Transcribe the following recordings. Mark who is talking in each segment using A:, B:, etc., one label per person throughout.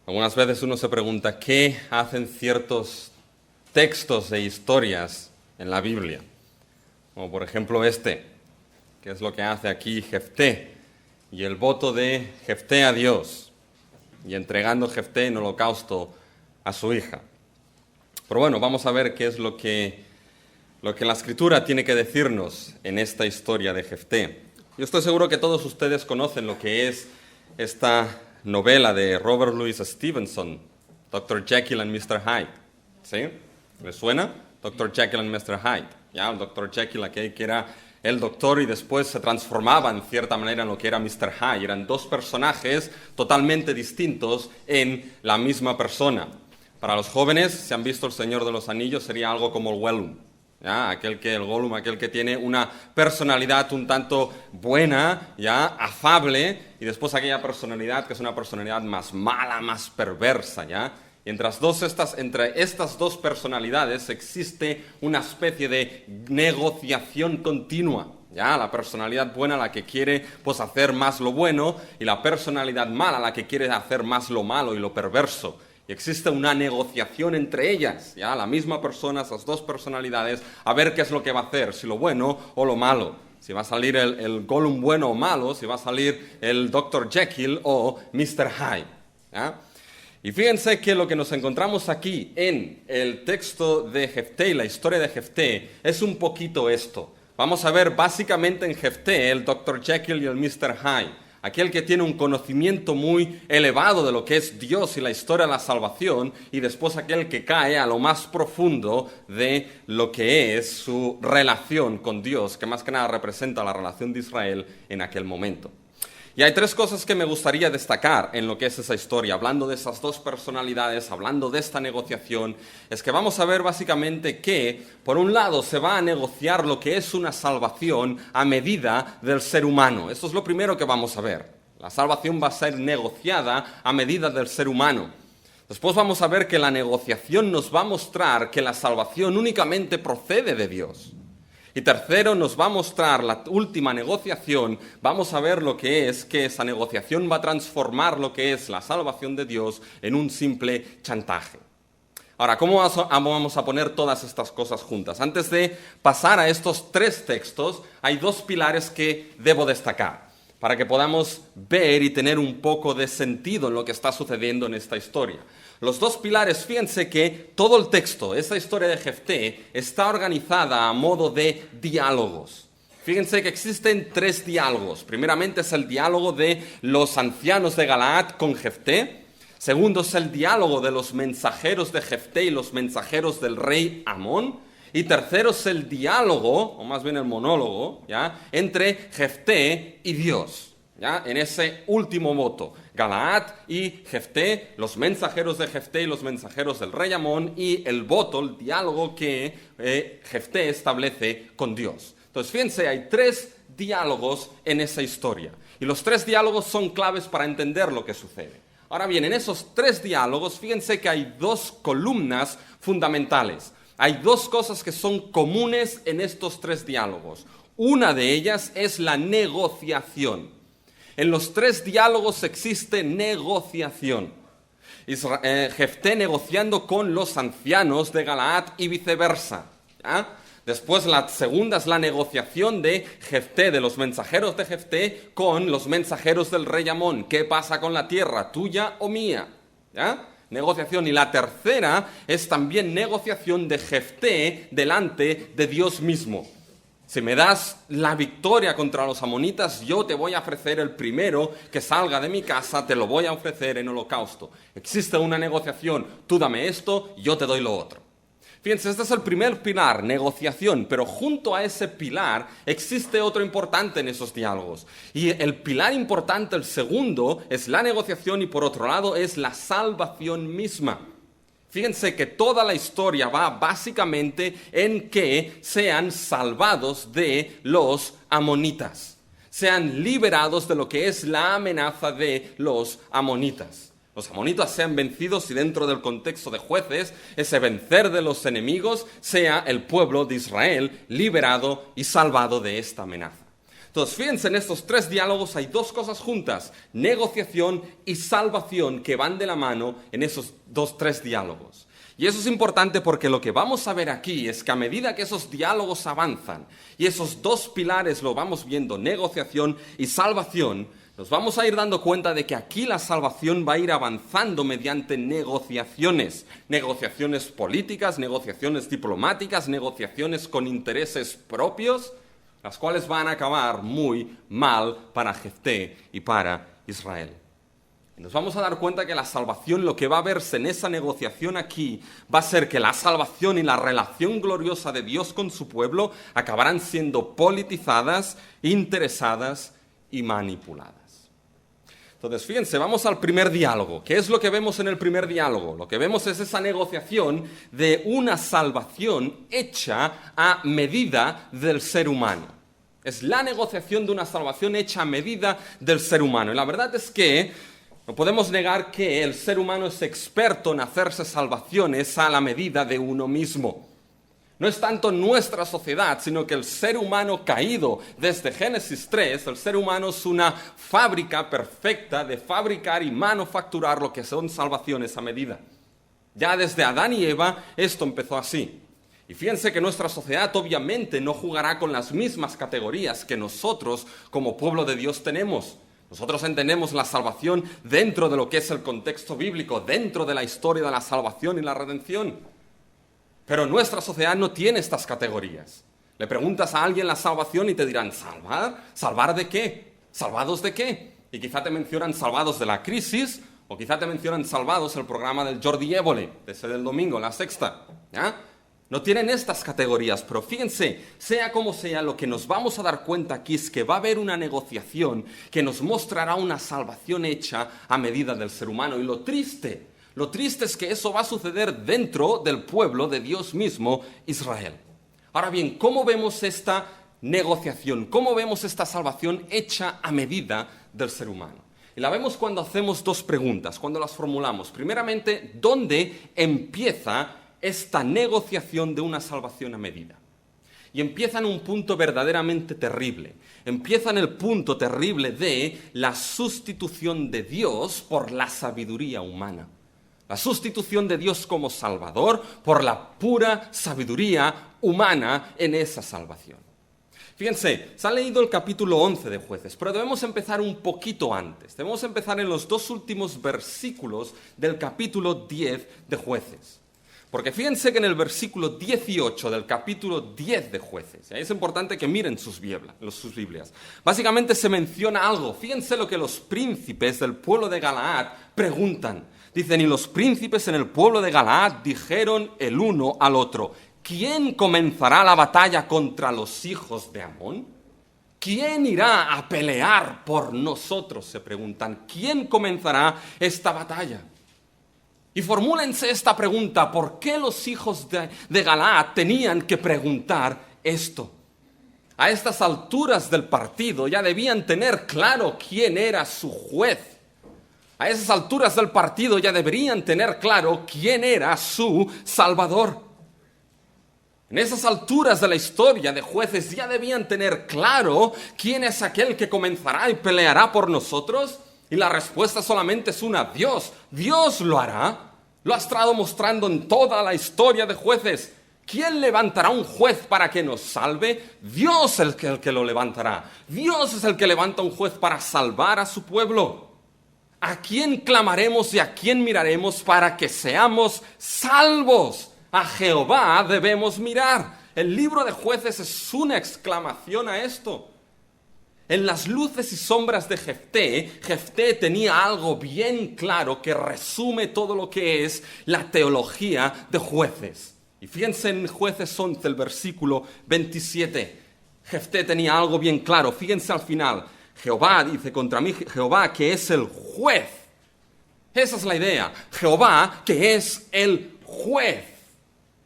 A: Algunas veces uno se pregunta qué hacen ciertos textos e historias en la Biblia. Como por ejemplo este, que es lo que hace aquí Jefté, y el voto de Jefté a Dios, y entregando Jefté en holocausto a su hija. Pero bueno, vamos a ver qué es lo que la Escritura tiene que decirnos en esta historia de Jefté. Yo estoy seguro que todos ustedes conocen lo que es esta novela de Robert Louis Stevenson, Dr. Jekyll and Mr. Hyde. ¿Sí? ¿Les suena? Dr. Jekyll and Mr. Hyde. ¿Ya? El Dr. Jekyll, aquel que era el doctor y después se transformaba en cierta manera en lo que era Mr. Hyde. Eran dos personajes totalmente distintos en la misma persona. Para los jóvenes, si han visto El Señor de los Anillos, sería algo como el Gollum. ¿Ya? El Gollum, aquel que tiene una personalidad un tanto buena, ¿ya? Afable, y después aquella personalidad que es una personalidad más mala, más perversa, ¿ya? Y entre estas dos personalidades existe una especie de negociación continua, ¿ya? La personalidad buena, la que quiere pues hacer más lo bueno, y la personalidad mala, la que quiere hacer más lo malo y lo perverso. Y existe una negociación entre ellas, ¿ya? La misma persona, esas dos personalidades, a ver qué es lo que va a hacer, si lo bueno o lo malo. Si va a salir el Gollum bueno o malo, si va a salir el Dr. Jekyll o Mr. Hyde, ¿ya? Y fíjense que lo que nos encontramos aquí en el texto de Jefté, la historia de Jefté, es un poquito esto. Vamos a ver básicamente en Jefté el Dr. Jekyll y el Mr. Hyde. Aquel que tiene un conocimiento muy elevado de lo que es Dios y la historia de la salvación, y después aquel que cae a lo más profundo de lo que es su relación con Dios, que más que nada representa la relación de Israel en aquel momento. Y hay tres cosas que me gustaría destacar en lo que es esa historia, hablando de esas dos personalidades, hablando de esta negociación, es que vamos a ver básicamente que, por un lado, se va a negociar lo que es una salvación a medida del ser humano. Esto es lo primero que vamos a ver. La salvación va a ser negociada a medida del ser humano. Después vamos a ver que la negociación nos va a mostrar que la salvación únicamente procede de Dios. Y tercero, nos va a mostrar la última negociación, vamos a ver lo que es que esa negociación va a transformar lo que es la salvación de Dios en un simple chantaje. Ahora, ¿cómo vamos a poner todas estas cosas juntas? Antes de pasar a estos tres textos, hay dos pilares que debo destacar, para que podamos ver y tener un poco de sentido en lo que está sucediendo en esta historia. Los dos pilares, fíjense que todo el texto, esta historia de Jefté, está organizada a modo de diálogos. Fíjense que existen tres diálogos. Primeramente es el diálogo de los ancianos de Galaad con Jefté. Segundo es el diálogo de los mensajeros de Jefté y los mensajeros del rey Amón. Y tercero es el diálogo, o más bien el monólogo, ¿ya? Entre Jefté y Dios, ¿ya? En ese último voto. Galaad y Jefté, los mensajeros de Jefté y los mensajeros del rey Amón, y el voto, el diálogo que Jefté establece con Dios. Entonces, fíjense, hay tres diálogos en esa historia. Y los tres diálogos son claves para entender lo que sucede. Ahora bien, en esos tres diálogos, fíjense que hay dos columnas fundamentales. Hay dos cosas que son comunes en estos tres diálogos. Una de ellas es la negociación. En los tres diálogos existe negociación. Jefté negociando con los ancianos de Galaad y viceversa, ¿ya? Después la segunda es la negociación de Jefté, de los mensajeros de Jefté con los mensajeros del rey Amón. ¿Qué pasa con la tierra, tuya o mía? ¿Ya? Negociación. Y la tercera es también negociación de Jefté delante de Dios mismo. Si me das la victoria contra los amonitas, yo te voy a ofrecer el primero que salga de mi casa, te lo voy a ofrecer en holocausto. Existe una negociación, tú dame esto, yo te doy lo otro. Fíjense, este es el primer pilar, negociación, pero junto a ese pilar existe otro importante en esos diálogos. Y el pilar importante, el segundo, es la negociación y por otro lado es la salvación misma. Fíjense que toda la historia va básicamente en que sean salvados de los amonitas, sean liberados de lo que es la amenaza de los amonitas. Los amonitas sean vencidos y dentro del contexto de Jueces, ese vencer de los enemigos sea el pueblo de Israel liberado y salvado de esta amenaza. Entonces, fíjense, en estos tres diálogos hay dos cosas juntas, negociación y salvación, que van de la mano en esos tres diálogos. Y eso es importante porque lo que vamos a ver aquí es que a medida que esos diálogos avanzan y esos dos pilares lo vamos viendo, negociación y salvación, nos vamos a ir dando cuenta de que aquí la salvación va a ir avanzando mediante negociaciones. Negociaciones políticas, negociaciones diplomáticas, negociaciones con intereses propios, las cuales van a acabar muy mal para Jefté y para Israel. Y nos vamos a dar cuenta que la salvación, lo que va a verse en esa negociación aquí, va a ser que la salvación y la relación gloriosa de Dios con su pueblo acabarán siendo politizadas, interesadas y manipuladas. Entonces, fíjense, vamos al primer diálogo. ¿Qué es lo que vemos en el primer diálogo? Lo que vemos es esa negociación de una salvación hecha a medida del ser humano. Es la negociación de una salvación hecha a medida del ser humano. Y la verdad es que no podemos negar que el ser humano es experto en hacerse salvaciones a la medida de uno mismo. No es tanto nuestra sociedad, sino que el ser humano caído desde Génesis 3, el ser humano es una fábrica perfecta de fabricar y manufacturar lo que son salvaciones a medida. Ya desde Adán y Eva esto empezó así. Y fíjense que nuestra sociedad obviamente no jugará con las mismas categorías que nosotros como pueblo de Dios tenemos. Nosotros entendemos la salvación dentro de lo que es el contexto bíblico, dentro de la historia de la salvación y la redención. Pero nuestra sociedad no tiene estas categorías. Le preguntas a alguien la salvación y te dirán, ¿salvar? ¿Salvar de qué? ¿Salvados de qué? Y quizá te mencionan salvados de la crisis, o quizá te mencionan salvados el programa del Jordi Évole, ese del domingo, la sexta. ¿Ya? No tienen estas categorías, pero fíjense, sea como sea, lo que nos vamos a dar cuenta aquí es que va a haber una negociación que nos mostrará una salvación hecha a medida del ser humano. Y lo triste es que eso va a suceder dentro del pueblo de Dios mismo, Israel. Ahora bien, ¿cómo vemos esta negociación? ¿Cómo vemos esta salvación hecha a medida del ser humano? Y la vemos cuando hacemos dos preguntas, cuando las formulamos. Primeramente, ¿dónde empieza esta negociación de una salvación a medida? Y empieza en un punto verdaderamente terrible. Empieza en el punto terrible de la sustitución de Dios por la sabiduría humana. La sustitución de Dios como Salvador por la pura sabiduría humana en esa salvación. Fíjense, se ha leído el capítulo 11 de Jueces, pero debemos empezar un poquito antes. Debemos empezar en los dos últimos versículos del capítulo 10 de Jueces. Porque fíjense que en el versículo 18 del capítulo 10 de Jueces, y ahí es importante que miren sus Biblias, básicamente se menciona algo. Fíjense lo que los príncipes del pueblo de Galaad preguntan. Dicen, y los príncipes en el pueblo de Galaad dijeron el uno al otro, ¿quién comenzará la batalla contra los hijos de Amón? ¿Quién irá a pelear por nosotros? Se preguntan, ¿quién comenzará esta batalla? Y formúlense esta pregunta, ¿por qué los hijos de Galaad tenían que preguntar esto? A estas alturas del partido ya debían tener claro quién era su juez. A esas alturas del partido ya deberían tener claro quién era su Salvador. En esas alturas de la historia de Jueces ya debían tener claro quién es aquel que comenzará y peleará por nosotros. Y la respuesta solamente es una, Dios. Dios lo hará. Lo ha estado mostrando en toda la historia de Jueces. ¿Quién levantará un juez para que nos salve? Dios es el que lo levantará. Dios es el que levanta un juez para salvar a su pueblo. ¿A quién clamaremos y a quién miraremos para que seamos salvos? A Jehová debemos mirar. El libro de Jueces es una exclamación a esto. En las luces y sombras de Jefté, Jefté tenía algo bien claro que resume todo lo que es la teología de Jueces. Y fíjense en Jueces 11, el versículo 27. Jefté tenía algo bien claro. Fíjense al final. Jehová dice contra mí, Jehová que es el juez. Esa es la idea. Jehová que es el juez.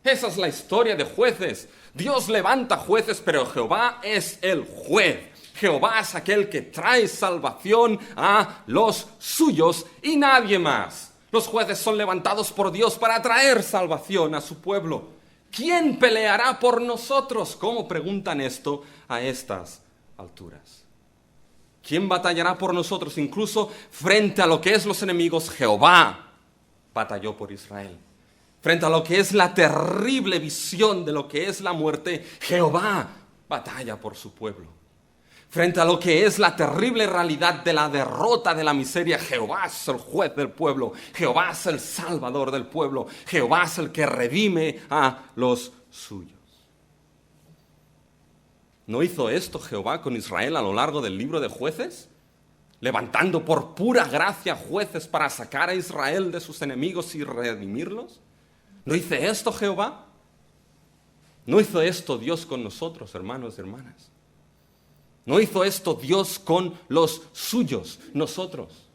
A: Esa es la historia de Jueces. Dios levanta jueces, pero Jehová es el juez. Jehová es aquel que trae salvación a los suyos y nadie más. Los jueces son levantados por Dios para traer salvación a su pueblo. ¿Quién peleará por nosotros? ¿Cómo preguntan esto a estas alturas. ¿Quién batallará por nosotros? Incluso frente a lo que es los enemigos, Jehová batalló por Israel. Frente a lo que es la terrible visión de lo que es la muerte, Jehová batalla por su pueblo. Frente a lo que es la terrible realidad de la derrota de la miseria, Jehová es el juez del pueblo, Jehová es el salvador del pueblo, Jehová es el que redime a los suyos. ¿No hizo esto Jehová con Israel a lo largo del libro de Jueces? Levantando por pura gracia jueces para sacar a Israel de sus enemigos y redimirlos. ¿No hizo esto Jehová? ¿No hizo esto Dios con nosotros, hermanos y hermanas? ¿No hizo esto Dios con los suyos, nosotros?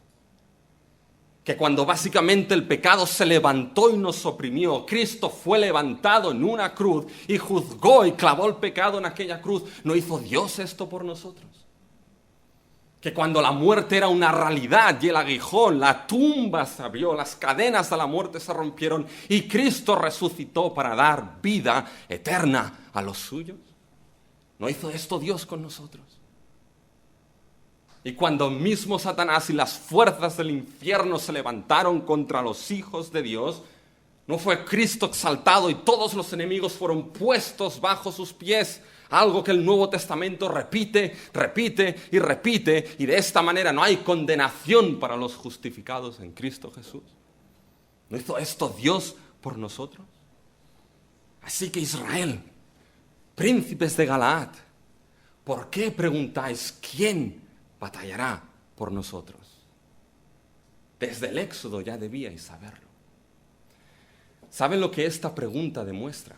A: Que cuando básicamente el pecado se levantó y nos oprimió, Cristo fue levantado en una cruz y juzgó y clavó el pecado en aquella cruz. ¿No hizo Dios esto por nosotros? Que cuando la muerte era una realidad y el aguijón, la tumba se abrió, las cadenas de la muerte se rompieron y Cristo resucitó para dar vida eterna a los suyos. ¿No hizo esto Dios con nosotros? Y cuando mismo Satanás y las fuerzas del infierno se levantaron contra los hijos de Dios, ¿no fue Cristo exaltado y todos los enemigos fueron puestos bajo sus pies? Algo que el Nuevo Testamento repite, repite y repite, y de esta manera no hay condenación para los justificados en Cristo Jesús. ¿No hizo esto Dios por nosotros? Así que Israel, príncipes de Galaad, ¿por qué preguntáis quién batallará por nosotros? Desde el Éxodo ya debíais saberlo. ¿Saben lo que esta pregunta demuestra?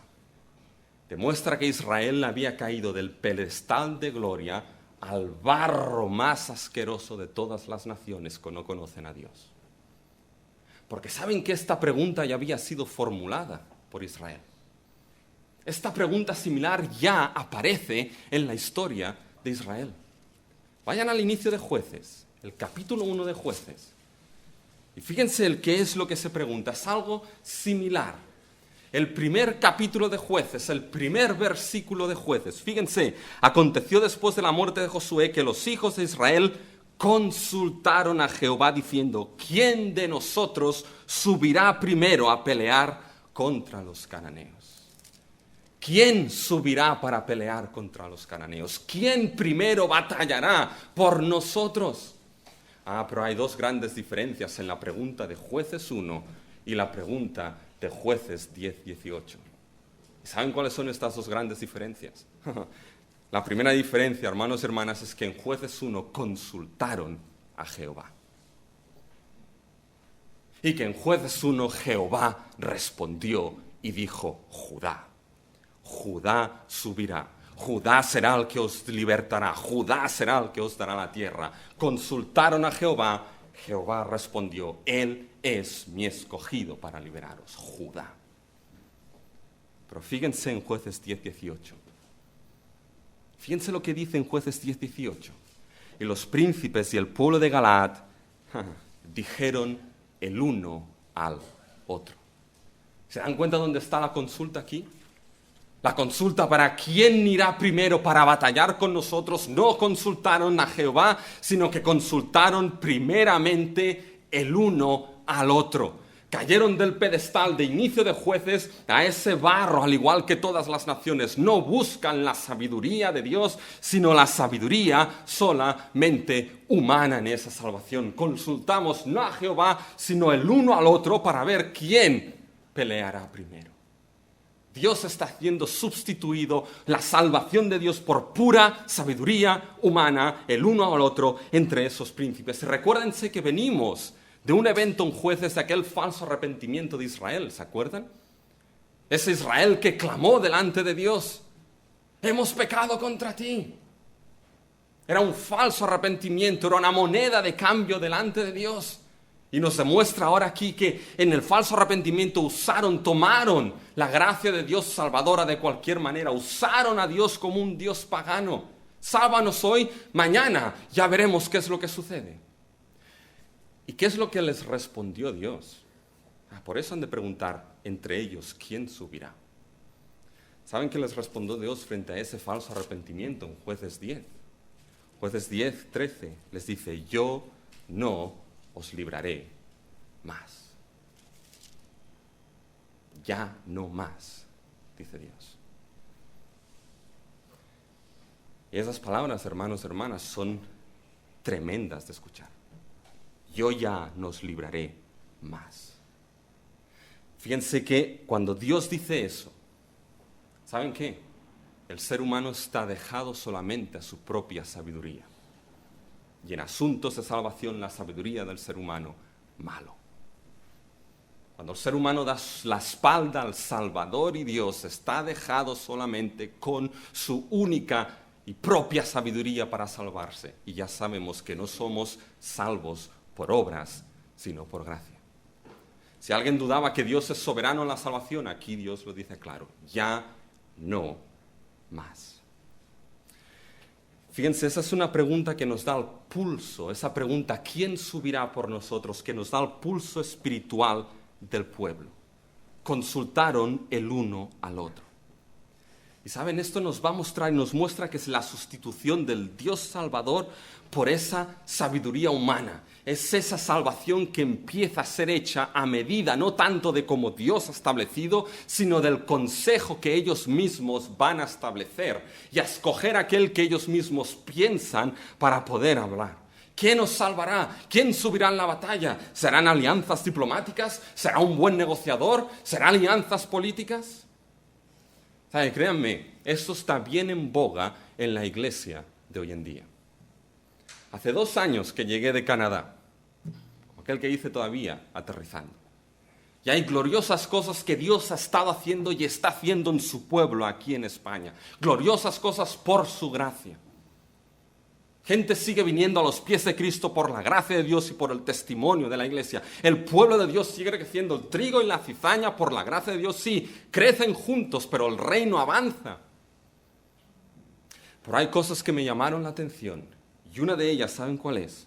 A: Demuestra que Israel había caído del pedestal de gloria al barro más asqueroso de todas las naciones que no conocen a Dios. Porque saben que esta pregunta ya había sido formulada por Israel. Esta pregunta similar ya aparece en la historia de Israel. Vayan al inicio de Jueces, el capítulo 1 de Jueces. Y fíjense el qué es lo que se pregunta. Es algo similar. El primer capítulo de Jueces, el primer versículo de Jueces. Fíjense, aconteció después de la muerte de Josué que los hijos de Israel consultaron a Jehová diciendo, ¿quién de nosotros subirá primero a pelear contra los cananeos? ¿Quién subirá para pelear contra los cananeos? ¿Quién primero batallará por nosotros? Pero hay dos grandes diferencias en la pregunta de Jueces 1 y la pregunta de Jueces 10-18. ¿Saben cuáles son estas dos grandes diferencias? La primera diferencia, hermanos y hermanas, es que en Jueces 1 consultaron a Jehová. Y que en Jueces 1 Jehová respondió y dijo, Judá. Judá subirá. Judá será el que os libertará. Judá será el que os dará la tierra. Consultaron a Jehová. Jehová respondió, Él es mi escogido para liberaros, Judá. Pero fíjense en Jueces 10-18. Fíjense lo que dice en Jueces 10-18. Y los príncipes y el pueblo de Galaad dijeron el uno al otro. ¿Se dan cuenta dónde está la consulta aquí? La consulta para quién irá primero para batallar con nosotros. No consultaron a Jehová, sino que consultaron primeramente el uno al otro. Cayeron del pedestal de inicio de Jueces a ese barro, al igual que todas las naciones. No buscan la sabiduría de Dios, sino la sabiduría solamente humana en esa salvación. Consultamos no a Jehová, sino el uno al otro para ver quién peleará primero. Dios está siendo sustituido, la salvación de Dios por pura sabiduría humana, el uno al otro entre esos príncipes. Recuérdense que venimos de un evento en Jueces de aquel falso arrepentimiento de Israel, ¿se acuerdan? Ese Israel que clamó delante de Dios, hemos pecado contra ti. Era un falso arrepentimiento, era una moneda de cambio delante de Dios. Y nos demuestra ahora aquí que en el falso arrepentimiento tomaron la gracia de Dios salvadora de cualquier manera, usaron a Dios como un Dios pagano. Sálvanos hoy, mañana ya veremos qué es lo que sucede. ¿Y qué es lo que les respondió Dios? Por eso han de preguntar entre ellos, ¿quién subirá? ¿Saben qué les respondió Dios frente a ese falso arrepentimiento en Jueces 10? Jueces 10, 13, les dice, yo no os libraré más. Ya no más, dice Dios. Y esas palabras, hermanos, hermanas, son tremendas de escuchar. Yo ya no os libraré más. Fíjense que cuando Dios dice eso, ¿saben qué? El ser humano está dejado solamente a su propia sabiduría. Y en asuntos de salvación, la sabiduría del ser humano, malo. Cuando el ser humano da la espalda al Salvador y Dios, está dejado solamente con su única y propia sabiduría para salvarse. Y ya sabemos que no somos salvos por obras, sino por gracia. Si alguien dudaba que Dios es soberano en la salvación, aquí Dios lo dice claro, ya no más. Fíjense, esa es una pregunta que nos da el pulso, esa pregunta, ¿quién subirá por nosotros?, que nos da el pulso espiritual del pueblo. Consultaron el uno al otro. Y saben, esto nos va a mostrar y nos muestra que es la sustitución del Dios Salvador por esa sabiduría humana. Es esa salvación que empieza a ser hecha a medida, no tanto de como Dios ha establecido, sino del consejo que ellos mismos van a establecer y a escoger aquel que ellos mismos piensan para poder hablar. ¿Quién nos salvará? ¿Quién subirá en la batalla? ¿Serán alianzas diplomáticas? ¿Será un buen negociador? ¿Serán alianzas políticas? ¿Sabe? Créanme, esto está bien en boga en la iglesia de hoy en día. Hace 2 años que llegué de Canadá, aquel que hice todavía aterrizando. Y hay gloriosas cosas que Dios ha estado haciendo y está haciendo en su pueblo aquí en España. Gloriosas cosas por su gracia. Gente sigue viniendo a los pies de Cristo por la gracia de Dios y por el testimonio de la iglesia. El pueblo de Dios sigue creciendo. El trigo y la cizaña, por la gracia de Dios, sí, crecen juntos, pero el reino avanza. Pero hay cosas que me llamaron la atención. Y una de ellas, ¿saben cuál es?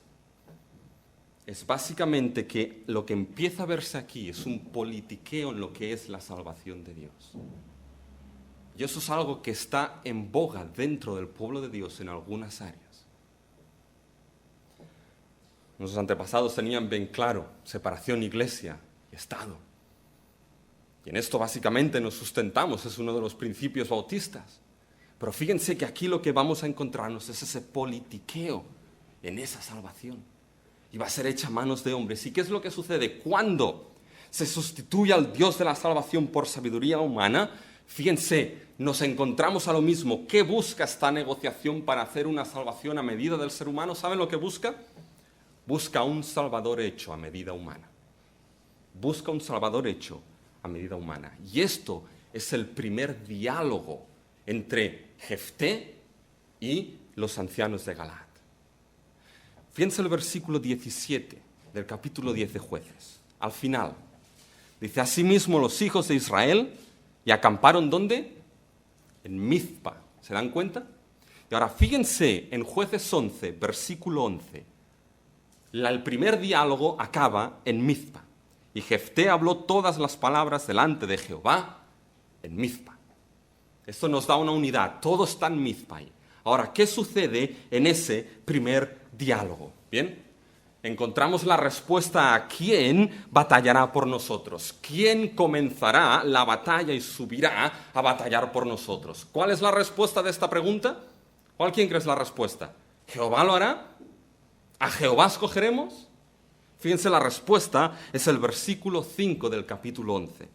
A: Es básicamente que lo que empieza a verse aquí es un politiqueo en lo que es la salvación de Dios. Y eso es algo que está en boga dentro del pueblo de Dios en algunas áreas. Nuestros antepasados tenían bien claro separación iglesia y Estado. Y en esto básicamente nos sustentamos, es uno de los principios bautistas. Pero fíjense que aquí lo que vamos a encontrarnos es ese politiqueo en esa salvación. Y va a ser hecha a manos de hombres. ¿Y qué es lo que sucede? Cuando se sustituye al Dios de la salvación por sabiduría humana, fíjense, nos encontramos a lo mismo. ¿Qué busca esta negociación para hacer una salvación a medida del ser humano? ¿Saben lo que busca? Busca un Salvador hecho a medida humana. Busca un Salvador hecho a medida humana. Y esto es el primer diálogo entre Jefté y los ancianos de Galaad. Fíjense el versículo 17 del capítulo 10 de Jueces. Al final, dice, asimismo los hijos de Israel y acamparon, ¿dónde? En Mizpa. ¿Se dan cuenta? Y ahora fíjense en Jueces 11, versículo 11. El primer diálogo acaba en Mizpa. Y Jefté habló todas las palabras delante de Jehová en Mizpa. Esto nos da una unidad. Todo está en Mizpa ahí. Ahora, ¿qué sucede en ese primer diálogo? Bien, encontramos la respuesta a quién batallará por nosotros. ¿Quién comenzará la batalla y subirá a batallar por nosotros? ¿Cuál es la respuesta de esta pregunta? ¿Quién cree es la respuesta? ¿Jehová lo hará? ¿A Jehová escogeremos? Fíjense, la respuesta es el versículo 5 del capítulo 11.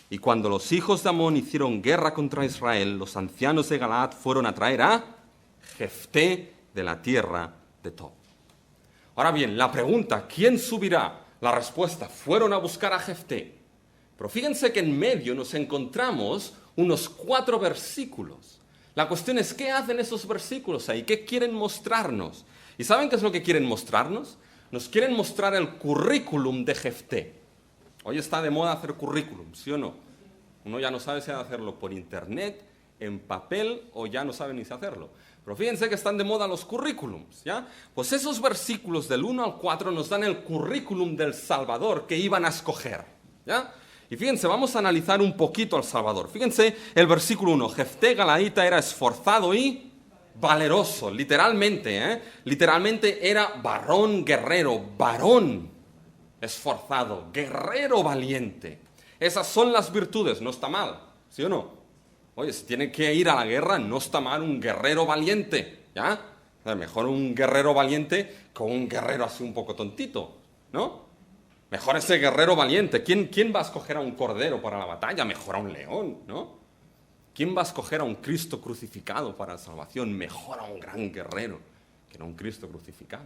A: Y cuando los hijos de Amón hicieron guerra contra Israel, los ancianos de Galaad fueron a traer a Jefté de la tierra de Tob. Ahora bien, la pregunta, ¿quién subirá? La respuesta, fueron a buscar a Jefté. Pero fíjense que en medio nos encontramos unos 4 versículos. La cuestión es, ¿qué hacen esos versículos ahí? ¿Qué quieren mostrarnos? ¿Y saben qué es lo que quieren mostrarnos? Nos quieren mostrar el currículum de Jefté. Hoy está de moda hacer currículum, ¿sí o no? Uno ya no sabe si hacerlo por internet, en papel, o ya no sabe ni si hacerlo. Pero fíjense que están de moda los currículums, ¿ya? Pues esos versículos del 1 al 4 nos dan el currículum del Salvador que iban a escoger, ¿ya? Y fíjense, vamos a analizar un poquito al Salvador. Fíjense el versículo 1. Jefté Galaadita era esforzado y valeroso, literalmente, literalmente era varón guerrero, varón esforzado, guerrero valiente. Esas son las virtudes, no está mal, ¿sí o no? Oye, si tiene que ir a la guerra, no está mal un guerrero valiente, ¿ya? O sea, mejor un guerrero valiente que un guerrero así un poco tontito, ¿no? Mejor ese guerrero valiente. ¿Quién va a escoger a un cordero para la batalla? Mejor a un león, ¿no? ¿Quién va a escoger a un Cristo crucificado para la salvación? Mejor a un gran guerrero que no un Cristo crucificado.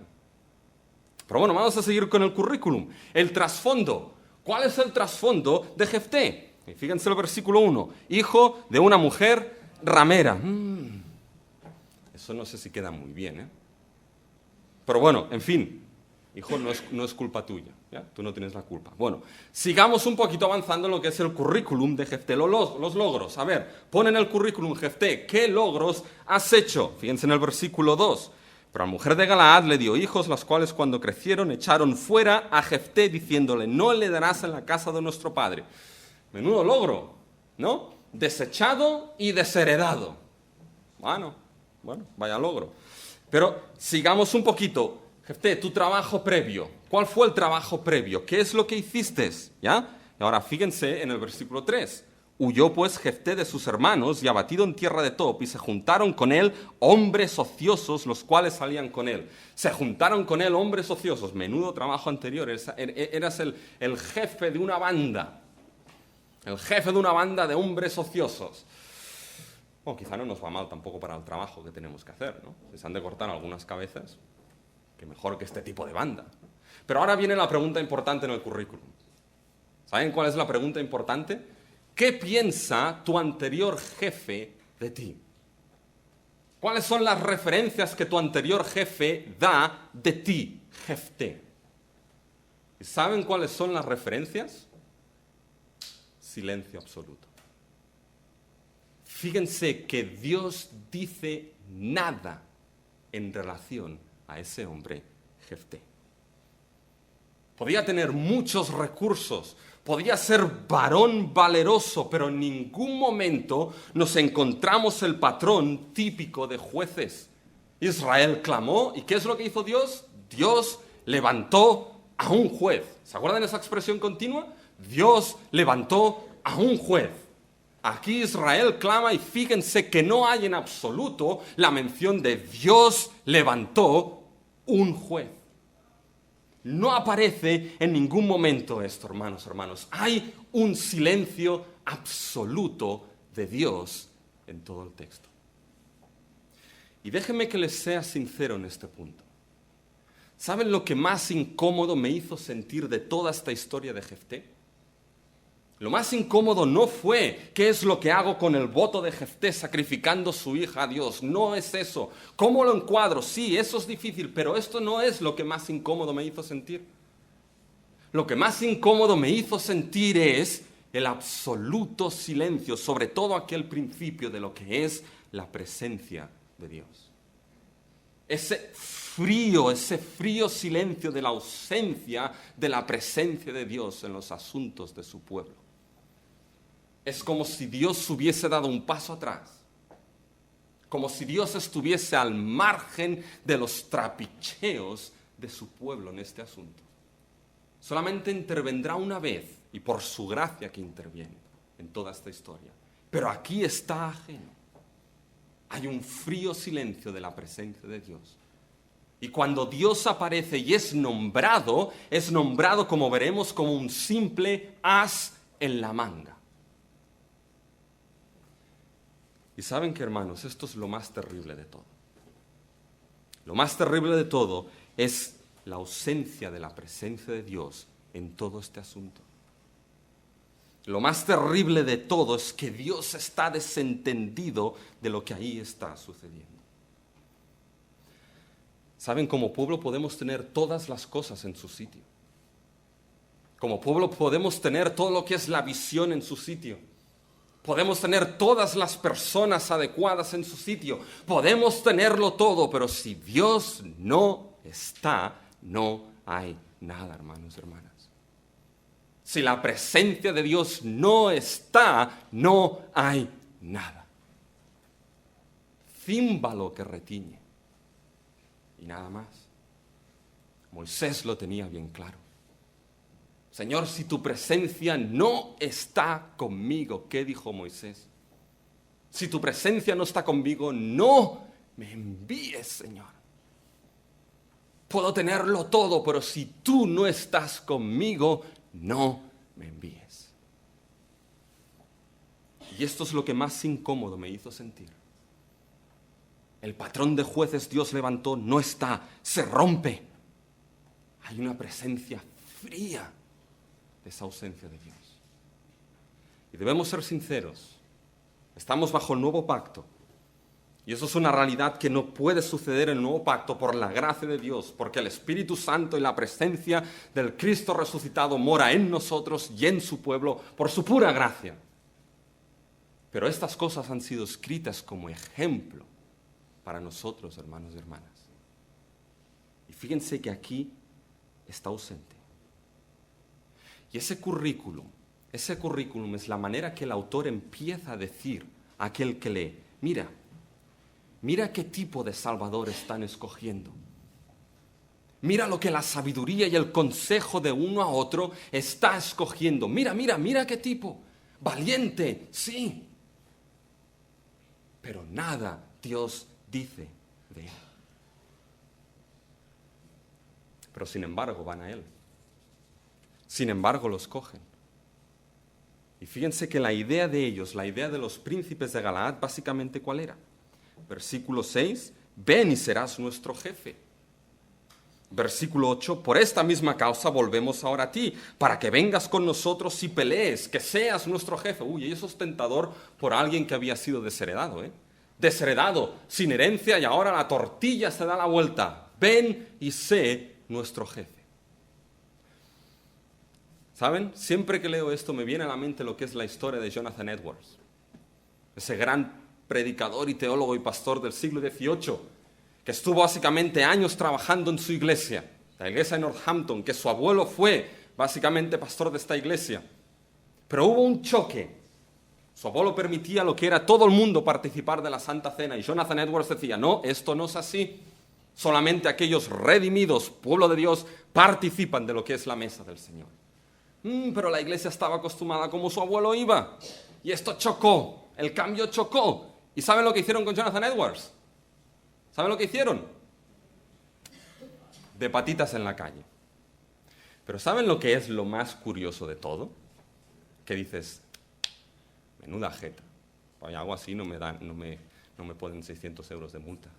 A: Pero bueno, vamos a seguir con el currículum. El trasfondo. ¿Cuál es el trasfondo de Jefté? Y fíjense el versículo 1. Hijo de una mujer ramera. Eso no sé si queda muy bien, ¿eh? Pero bueno, en fin. Hijo, no es culpa tuya, ¿ya? Tú no tienes la culpa. Bueno, sigamos un poquito avanzando en lo que es el currículum de Jefté, los logros. A ver, pon en el currículum, Jefté, ¿qué logros has hecho? Fíjense en el versículo 2. Pero la mujer de Galaad le dio hijos, los cuales cuando crecieron echaron fuera a Jefté, diciéndole, no le darás en la casa de nuestro padre. Menudo logro, ¿no? Desechado y desheredado. Bueno, vaya logro. Pero sigamos un poquito. Jefté, tu trabajo previo. ¿Cuál fue el trabajo previo? ¿Qué es lo que hiciste? ¿Ya? Y ahora fíjense en el versículo 3. Huyó pues Jefté de sus hermanos y abatido en tierra de Top, y se juntaron con él hombres ociosos, los cuales salían con él. Se juntaron con él hombres ociosos. Menudo trabajo anterior. Eras el jefe de una banda. El jefe de una banda de hombres ociosos. Bueno, quizá no nos va mal tampoco para el trabajo que tenemos que hacer, ¿no? Si se han de cortar algunas cabezas, que mejor que este tipo de banda. Pero ahora viene la pregunta importante en el currículum. ¿Saben cuál es la pregunta importante? ¿Qué piensa tu anterior jefe de ti? ¿Cuáles son las referencias que tu anterior jefe da de ti, Jefté? ¿Y saben cuáles son las referencias? Silencio absoluto. Fíjense que Dios dice nada en relación a ese hombre, Jefté. Podía tener muchos recursos, podía ser varón valeroso, pero en ningún momento nos encontramos el patrón típico de jueces. Israel clamó, ¿y qué es lo que hizo Dios? Dios levantó a un juez. ¿Se acuerdan de esa expresión continua? Dios levantó a un juez. Aquí Israel clama y fíjense que no hay en absoluto la mención de Dios levantó un juez. No aparece en ningún momento esto, hermanos. Hay un silencio absoluto de Dios en todo el texto. Y déjenme que les sea sincero en este punto. ¿Saben lo que más incómodo me hizo sentir de toda esta historia de Jefté? Lo más incómodo no fue qué es lo que hago con el voto de Jefté sacrificando su hija a Dios. No es eso. ¿Cómo lo encuadro? Sí, eso es difícil, pero esto no es lo que más incómodo me hizo sentir. Lo que más incómodo me hizo sentir es el absoluto silencio, sobre todo aquel principio de lo que es la presencia de Dios. Ese frío silencio de la ausencia de la presencia de Dios en los asuntos de su pueblo. Es como si Dios hubiese dado un paso atrás, como si Dios estuviese al margen de los trapicheos de su pueblo en este asunto. Solamente intervendrá una vez, y por su gracia que interviene en toda esta historia. Pero aquí está ajeno. Hay un frío silencio de la presencia de Dios. Y cuando Dios aparece y es nombrado como veremos, como un simple as en la manga. Y saben que, hermanos, esto es lo más terrible de todo. Lo más terrible de todo es la ausencia de la presencia de Dios en todo este asunto. Lo más terrible de todo es que Dios está desentendido de lo que ahí está sucediendo. ¿Saben? Como pueblo podemos tener todas las cosas en su sitio. Como pueblo podemos tener todo lo que es la visión en su sitio. Podemos tener todas las personas adecuadas en su sitio. Podemos tenerlo todo, pero si Dios no está, no hay nada, hermanos y hermanas. Si la presencia de Dios no está, no hay nada. címbalo que retiñe. Y nada más. Moisés lo tenía bien claro. Señor, si tu presencia no está conmigo, ¿qué dijo Moisés? Si tu presencia no está conmigo, no me envíes, Señor. Puedo tenerlo todo, pero si tú no estás conmigo, no me envíes. Y esto es lo que más incómodo me hizo sentir. El patrón de jueces Dios levantó no está, se rompe. Hay una presencia fría de esa ausencia de Dios. Y debemos ser sinceros. Estamos bajo el nuevo pacto. Y eso es una realidad que no puede suceder en el nuevo pacto por la gracia de Dios, porque el Espíritu Santo y la presencia del Cristo resucitado mora en nosotros y en su pueblo por su pura gracia. Pero estas cosas han sido escritas como ejemplo para nosotros, hermanos y hermanas. Y fíjense que aquí está ausente. Y ese currículum es la manera que el autor empieza a decir a aquel que lee, mira qué tipo de Salvador están escogiendo. Mira lo que la sabiduría y el consejo de uno a otro está escogiendo. Mira qué tipo. Valiente, sí. Pero nada Dios dice de él. Pero sin embargo van a él. Sin embargo lo escogen. Y fíjense que la idea de ellos, la idea de los príncipes de Galaad, básicamente ¿cuál era? Versículo 6, ven y serás nuestro jefe. Versículo 8, por esta misma causa volvemos ahora a ti, para que vengas con nosotros y pelees, que seas nuestro jefe. Uy, eso es tentador por alguien que había sido desheredado, Desheredado, sin herencia, y ahora la tortilla se da la vuelta. Ven y sé nuestro jefe. ¿Saben? Siempre que leo esto me viene a la mente lo que es la historia de Jonathan Edwards, ese gran predicador y teólogo y pastor del siglo XVIII, que estuvo básicamente años trabajando en su iglesia, la iglesia de Northampton, que su abuelo fue básicamente pastor de esta iglesia. Pero hubo un choque. Su abuelo permitía lo que era todo el mundo participar de la Santa Cena, y Jonathan Edwards decía, no, esto no es así. Solamente aquellos redimidos, pueblo de Dios, participan de lo que es la mesa del Señor. Pero la iglesia estaba acostumbrada como su abuelo iba. Y esto chocó, el cambio chocó. ¿Y saben lo que hicieron con Jonathan Edwards? ¿Saben lo que hicieron? De patitas en la calle. Pero ¿saben lo que es lo más curioso de todo? Que dices, menuda jeta. Oye, algo así no me ponen 600 euros de multa.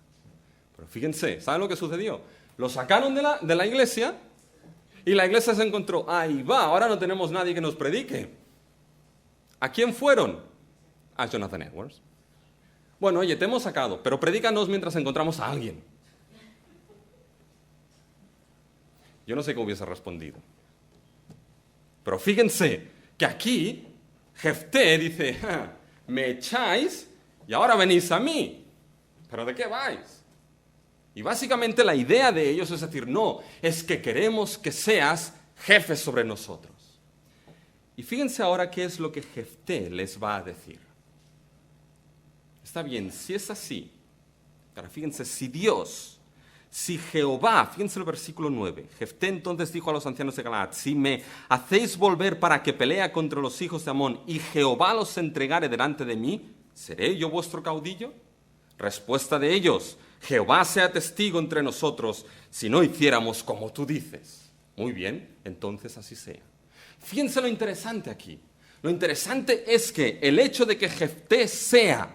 A: Pero fíjense, ¿saben lo que sucedió? Lo sacaron de la iglesia y la iglesia se encontró, ahí va, ahora no tenemos nadie que nos predique. ¿A quién fueron? A Jonathan Edwards. Bueno, oye, te hemos sacado, pero predícanos mientras encontramos a alguien. Yo no sé cómo hubiese respondido. Pero fíjense que aquí Jefté dice, me echáis y ahora venís a mí. ¿Pero de qué vais? Y básicamente la idea de ellos es decir, no, es que queremos que seas jefe sobre nosotros. Y fíjense ahora qué es lo que Jefté les va a decir. Está bien, si es así, ahora fíjense, si Jehová, fíjense el versículo 9, Jefté entonces dijo a los ancianos de Galaad, si me hacéis volver para que pelea contra los hijos de Amón y Jehová los entregare delante de mí, ¿seré yo vuestro caudillo? Respuesta de ellos, Jehová sea testigo entre nosotros si no hiciéramos como tú dices. Muy bien, entonces así sea. Fíjense lo interesante aquí. Lo interesante es que el hecho de que Jefté sea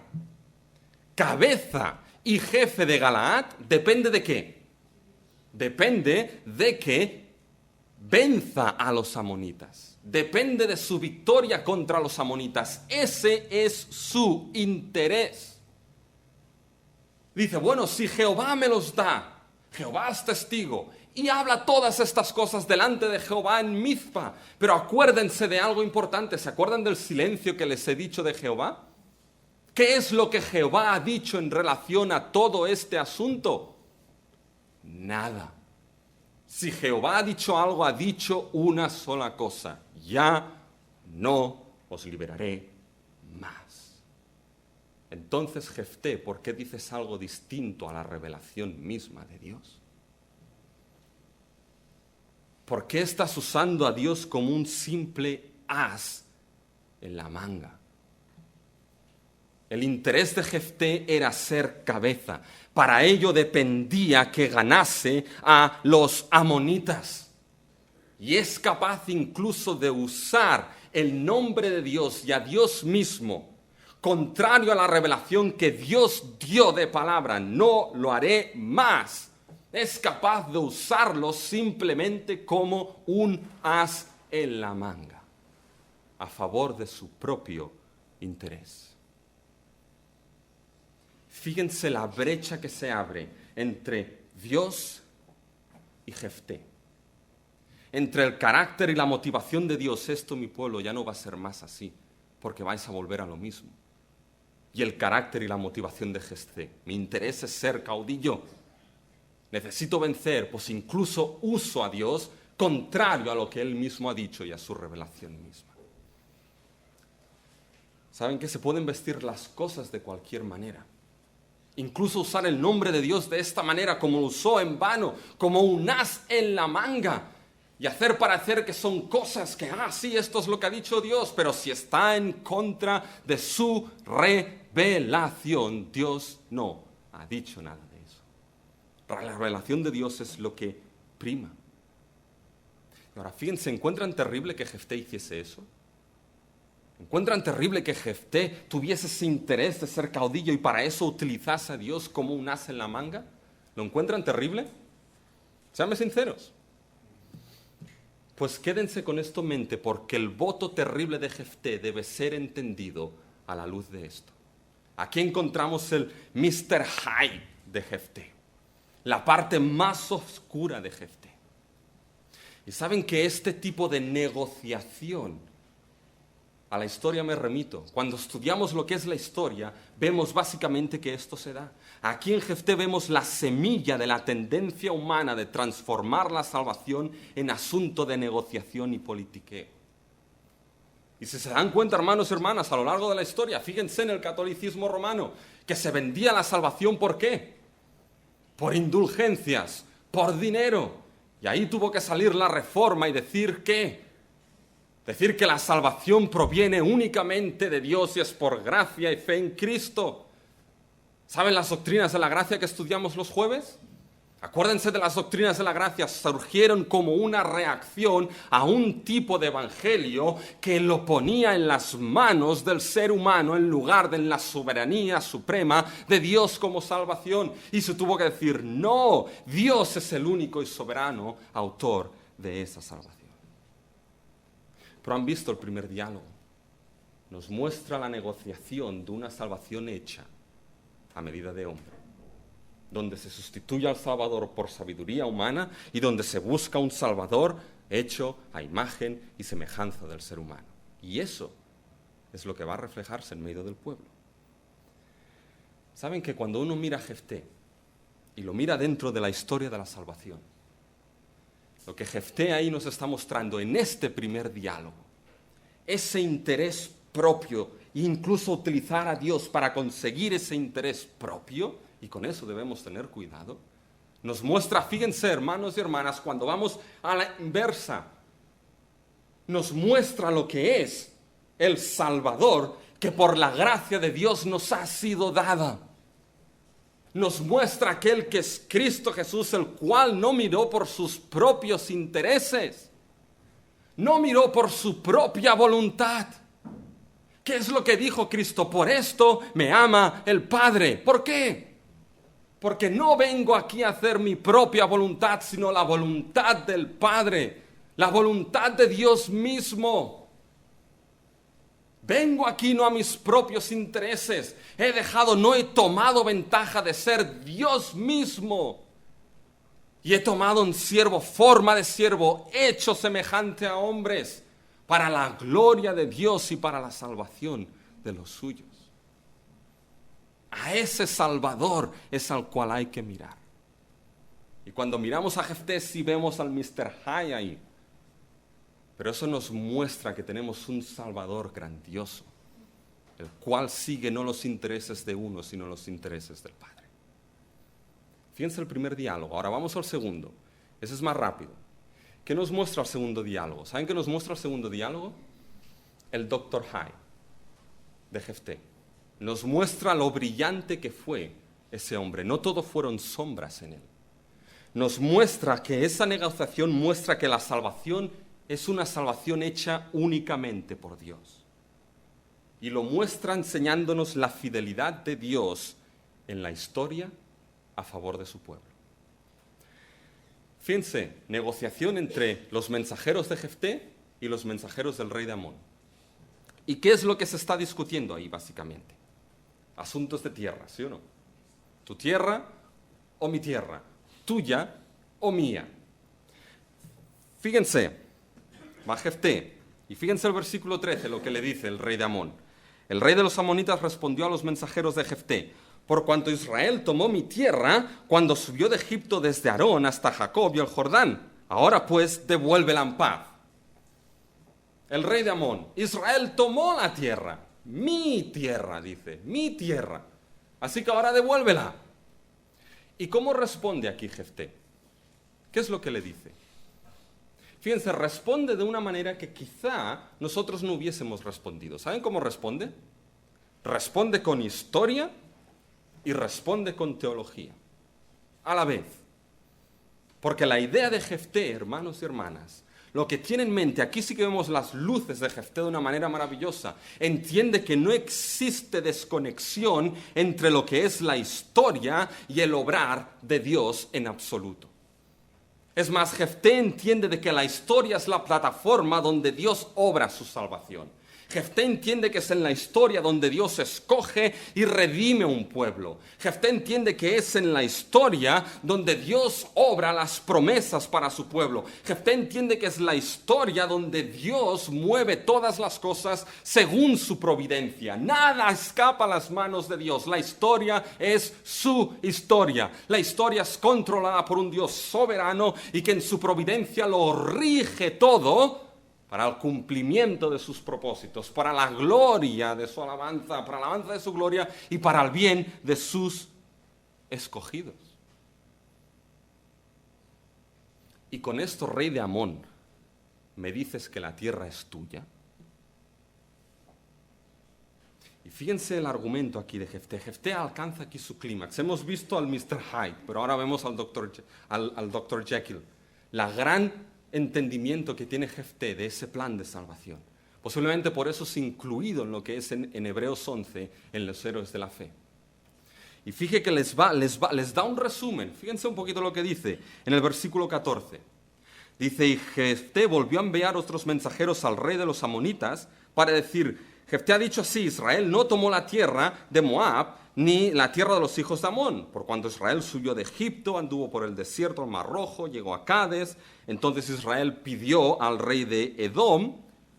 A: cabeza y jefe de Galaad depende de qué. Depende de que venza a los amonitas. Depende de su victoria contra los amonitas. Ese es su interés. Dice, bueno, si Jehová me los da, Jehová es testigo, y habla todas estas cosas delante de Jehová en Mizpa. Pero acuérdense de algo importante. ¿Se acuerdan del silencio que les he dicho de Jehová? ¿Qué es lo que Jehová ha dicho en relación a todo este asunto? Nada. Si Jehová ha dicho algo, ha dicho una sola cosa. Ya no os liberaré más. Entonces, Jefté, ¿por qué dices algo distinto a la revelación misma de Dios? ¿Por qué estás usando a Dios como un simple as en la manga? El interés de Jefté era ser cabeza. Para ello dependía que ganase a los amonitas. Y es capaz incluso de usar el nombre de Dios y a Dios mismo, contrario a la revelación que Dios dio de palabra. No lo haré más. Es capaz de usarlo simplemente como un as en la manga, a favor de su propio interés. Fíjense la brecha que se abre entre Dios y Jefté. Entre el carácter y la motivación de Dios, esto mi pueblo ya no va a ser más así, porque vais a volver a lo mismo. Y el carácter y la motivación de Jefté, mi interés es ser caudillo. Necesito vencer, pues incluso uso a Dios contrario a lo que Él mismo ha dicho y a su revelación misma. ¿Saben que se pueden vestir las cosas de cualquier manera? Incluso usar el nombre de Dios de esta manera, como lo usó en vano, como un as en la manga, y hacer parecer que son cosas que, sí, esto es lo que ha dicho Dios, pero si está en contra de su revelación, Dios no ha dicho nada de eso. La revelación de Dios es lo que prima. Y ahora, fíjense, ¿encuentran terrible que Jefté hiciese eso? ¿Encuentran terrible que Jefté tuviese ese interés de ser caudillo y para eso utilizase a Dios como un as en la manga? ¿Lo encuentran terrible? Seanme sinceros. Pues quédense con esto en mente, porque el voto terrible de Jefté debe ser entendido a la luz de esto. Aquí encontramos el Mr. Hyde de Jefté, la parte más oscura de Jefté. Y saben que este tipo de negociación, a la historia me remito. Cuando estudiamos lo que es la historia, vemos básicamente que esto se da. Aquí en Jefté vemos la semilla de la tendencia humana de transformar la salvación en asunto de negociación y politiqueo. Y si se dan cuenta, hermanos y hermanas, a lo largo de la historia, fíjense en el catolicismo romano, que se vendía la salvación, ¿por qué? Por indulgencias, por dinero. Y ahí tuvo que salir la Reforma y decir que la salvación proviene únicamente de Dios y es por gracia y fe en Cristo. ¿Saben las doctrinas de la gracia que estudiamos los jueves? Acuérdense de las doctrinas de la gracia, surgieron como una reacción a un tipo de evangelio que lo ponía en las manos del ser humano en lugar de en la soberanía suprema de Dios como salvación. Y se tuvo que decir, no, Dios es el único y soberano autor de esa salvación. Pero han visto el primer diálogo. Nos muestra la negociación de una salvación hecha a medida de hombre, donde se sustituye al Salvador por sabiduría humana y donde se busca un Salvador hecho a imagen y semejanza del ser humano. Y eso es lo que va a reflejarse en medio del pueblo. Saben que cuando uno mira a Jefté y lo mira dentro de la historia de la salvación, lo que Jefté ahí nos está mostrando en este primer diálogo, ese interés propio, e incluso utilizar a Dios para conseguir ese interés propio, y con eso debemos tener cuidado, nos muestra, fíjense hermanos y hermanas, cuando vamos a la inversa, nos muestra lo que es el Salvador que por la gracia de Dios nos ha sido dada. Nos muestra aquel que es Cristo Jesús, el cual no miró por sus propios intereses, no miró por su propia voluntad. ¿Qué es lo que dijo Cristo? Por esto me ama el Padre. ¿Por qué? Porque no vengo aquí a hacer mi propia voluntad, sino la voluntad del Padre, la voluntad de Dios mismo. Vengo aquí no a mis propios intereses. No he tomado ventaja de ser Dios mismo. Y he tomado un siervo, forma de siervo, hecho semejante a hombres, para la gloria de Dios y para la salvación de los suyos. A ese Salvador es al cual hay que mirar. Y cuando miramos a Jefté sí vemos al Mr. Hyde ahí. Pero eso nos muestra que tenemos un Salvador grandioso, el cual sigue no los intereses de uno, sino los intereses del Padre. Fíjense el primer diálogo. Ahora vamos al segundo. Ese es más rápido. ¿Qué nos muestra el segundo diálogo? ¿Saben qué nos muestra el segundo diálogo? El Dr. Hyde de Jefté. Nos muestra lo brillante que fue ese hombre. No todo fueron sombras en él. Nos muestra que esa negociación muestra que la salvación es una salvación hecha únicamente por Dios. Y lo muestra enseñándonos la fidelidad de Dios en la historia a favor de su pueblo. Fíjense, negociación entre los mensajeros de Jefté y los mensajeros del rey de Amón. ¿Y qué es lo que se está discutiendo ahí, básicamente? Asuntos de tierra, ¿sí o no? ¿Tu tierra o mi tierra? ¿Tuya o mía? Fíjense, va Jefté, y fíjense el versículo 13, lo que le dice el rey de Amón. El rey de los amonitas respondió a los mensajeros de Jefté: por cuanto Israel tomó mi tierra cuando subió de Egipto desde Aarón hasta Jacob y el Jordán, ahora pues devuélvela en paz. El rey de Amón: Israel tomó la tierra, mi tierra, dice, mi tierra, así que ahora devuélvela. ¿Y cómo responde aquí Jefté? ¿Qué es lo que le dice? Fíjense, responde de una manera que quizá nosotros no hubiésemos respondido. ¿Saben cómo responde? Responde con historia y responde con teología, a la vez. Porque la idea de Jefté, hermanos y hermanas, lo que tiene en mente, aquí sí que vemos las luces de Jefté de una manera maravillosa, entiende que no existe desconexión entre lo que es la historia y el obrar de Dios en absoluto. Es más, Jefté entiende de que la historia es la plataforma donde Dios obra su salvación. Jefté entiende que es en la historia donde Dios escoge y redime un pueblo. Jefté entiende que es en la historia donde Dios obra las promesas para su pueblo. Jefté entiende que es la historia donde Dios mueve todas las cosas según su providencia. Nada escapa a las manos de Dios. La historia es su historia. La historia es controlada por un Dios soberano y que en su providencia lo rige todo para el cumplimiento de sus propósitos, para la gloria de su alabanza, para la alabanza de su gloria y para el bien de sus escogidos. Y con esto, rey de Amón, ¿me dices que la tierra es tuya? Y fíjense el argumento aquí de Jefté. Jefté alcanza aquí su clímax. Hemos visto al Mr. Hyde, pero ahora vemos al Dr. Jekyll. La gran entendimiento que tiene Jefté de ese plan de salvación. Posiblemente por eso es incluido en lo que es en Hebreos 11, en los héroes de la fe. Y fíjense que les da un resumen. Fíjense un poquito lo que dice en el versículo 14. Dice: y Jefté volvió a enviar otros mensajeros al rey de los amonitas para decir: Jefté ha dicho así, Israel no tomó la tierra de Moab, ni la tierra de los hijos de Amón, por cuanto Israel subió de Egipto, anduvo por el desierto, el Mar Rojo, llegó a Cades. Entonces Israel pidió al rey de Edom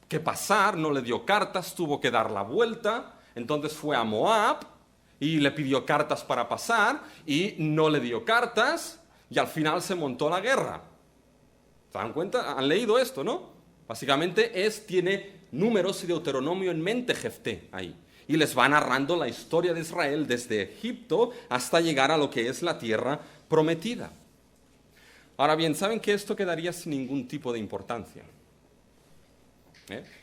A: que pasar, no le dio cartas, tuvo que dar la vuelta. Entonces fue a Moab y le pidió cartas para pasar y no le dio cartas y al final se montó la guerra. ¿Se dan cuenta? Han leído esto, ¿no? Básicamente tiene Números y Deuteronomio en mente Jefté ahí. Y les va narrando la historia de Israel desde Egipto hasta llegar a lo que es la tierra prometida. Ahora bien, ¿saben que esto quedaría sin ningún tipo de importancia?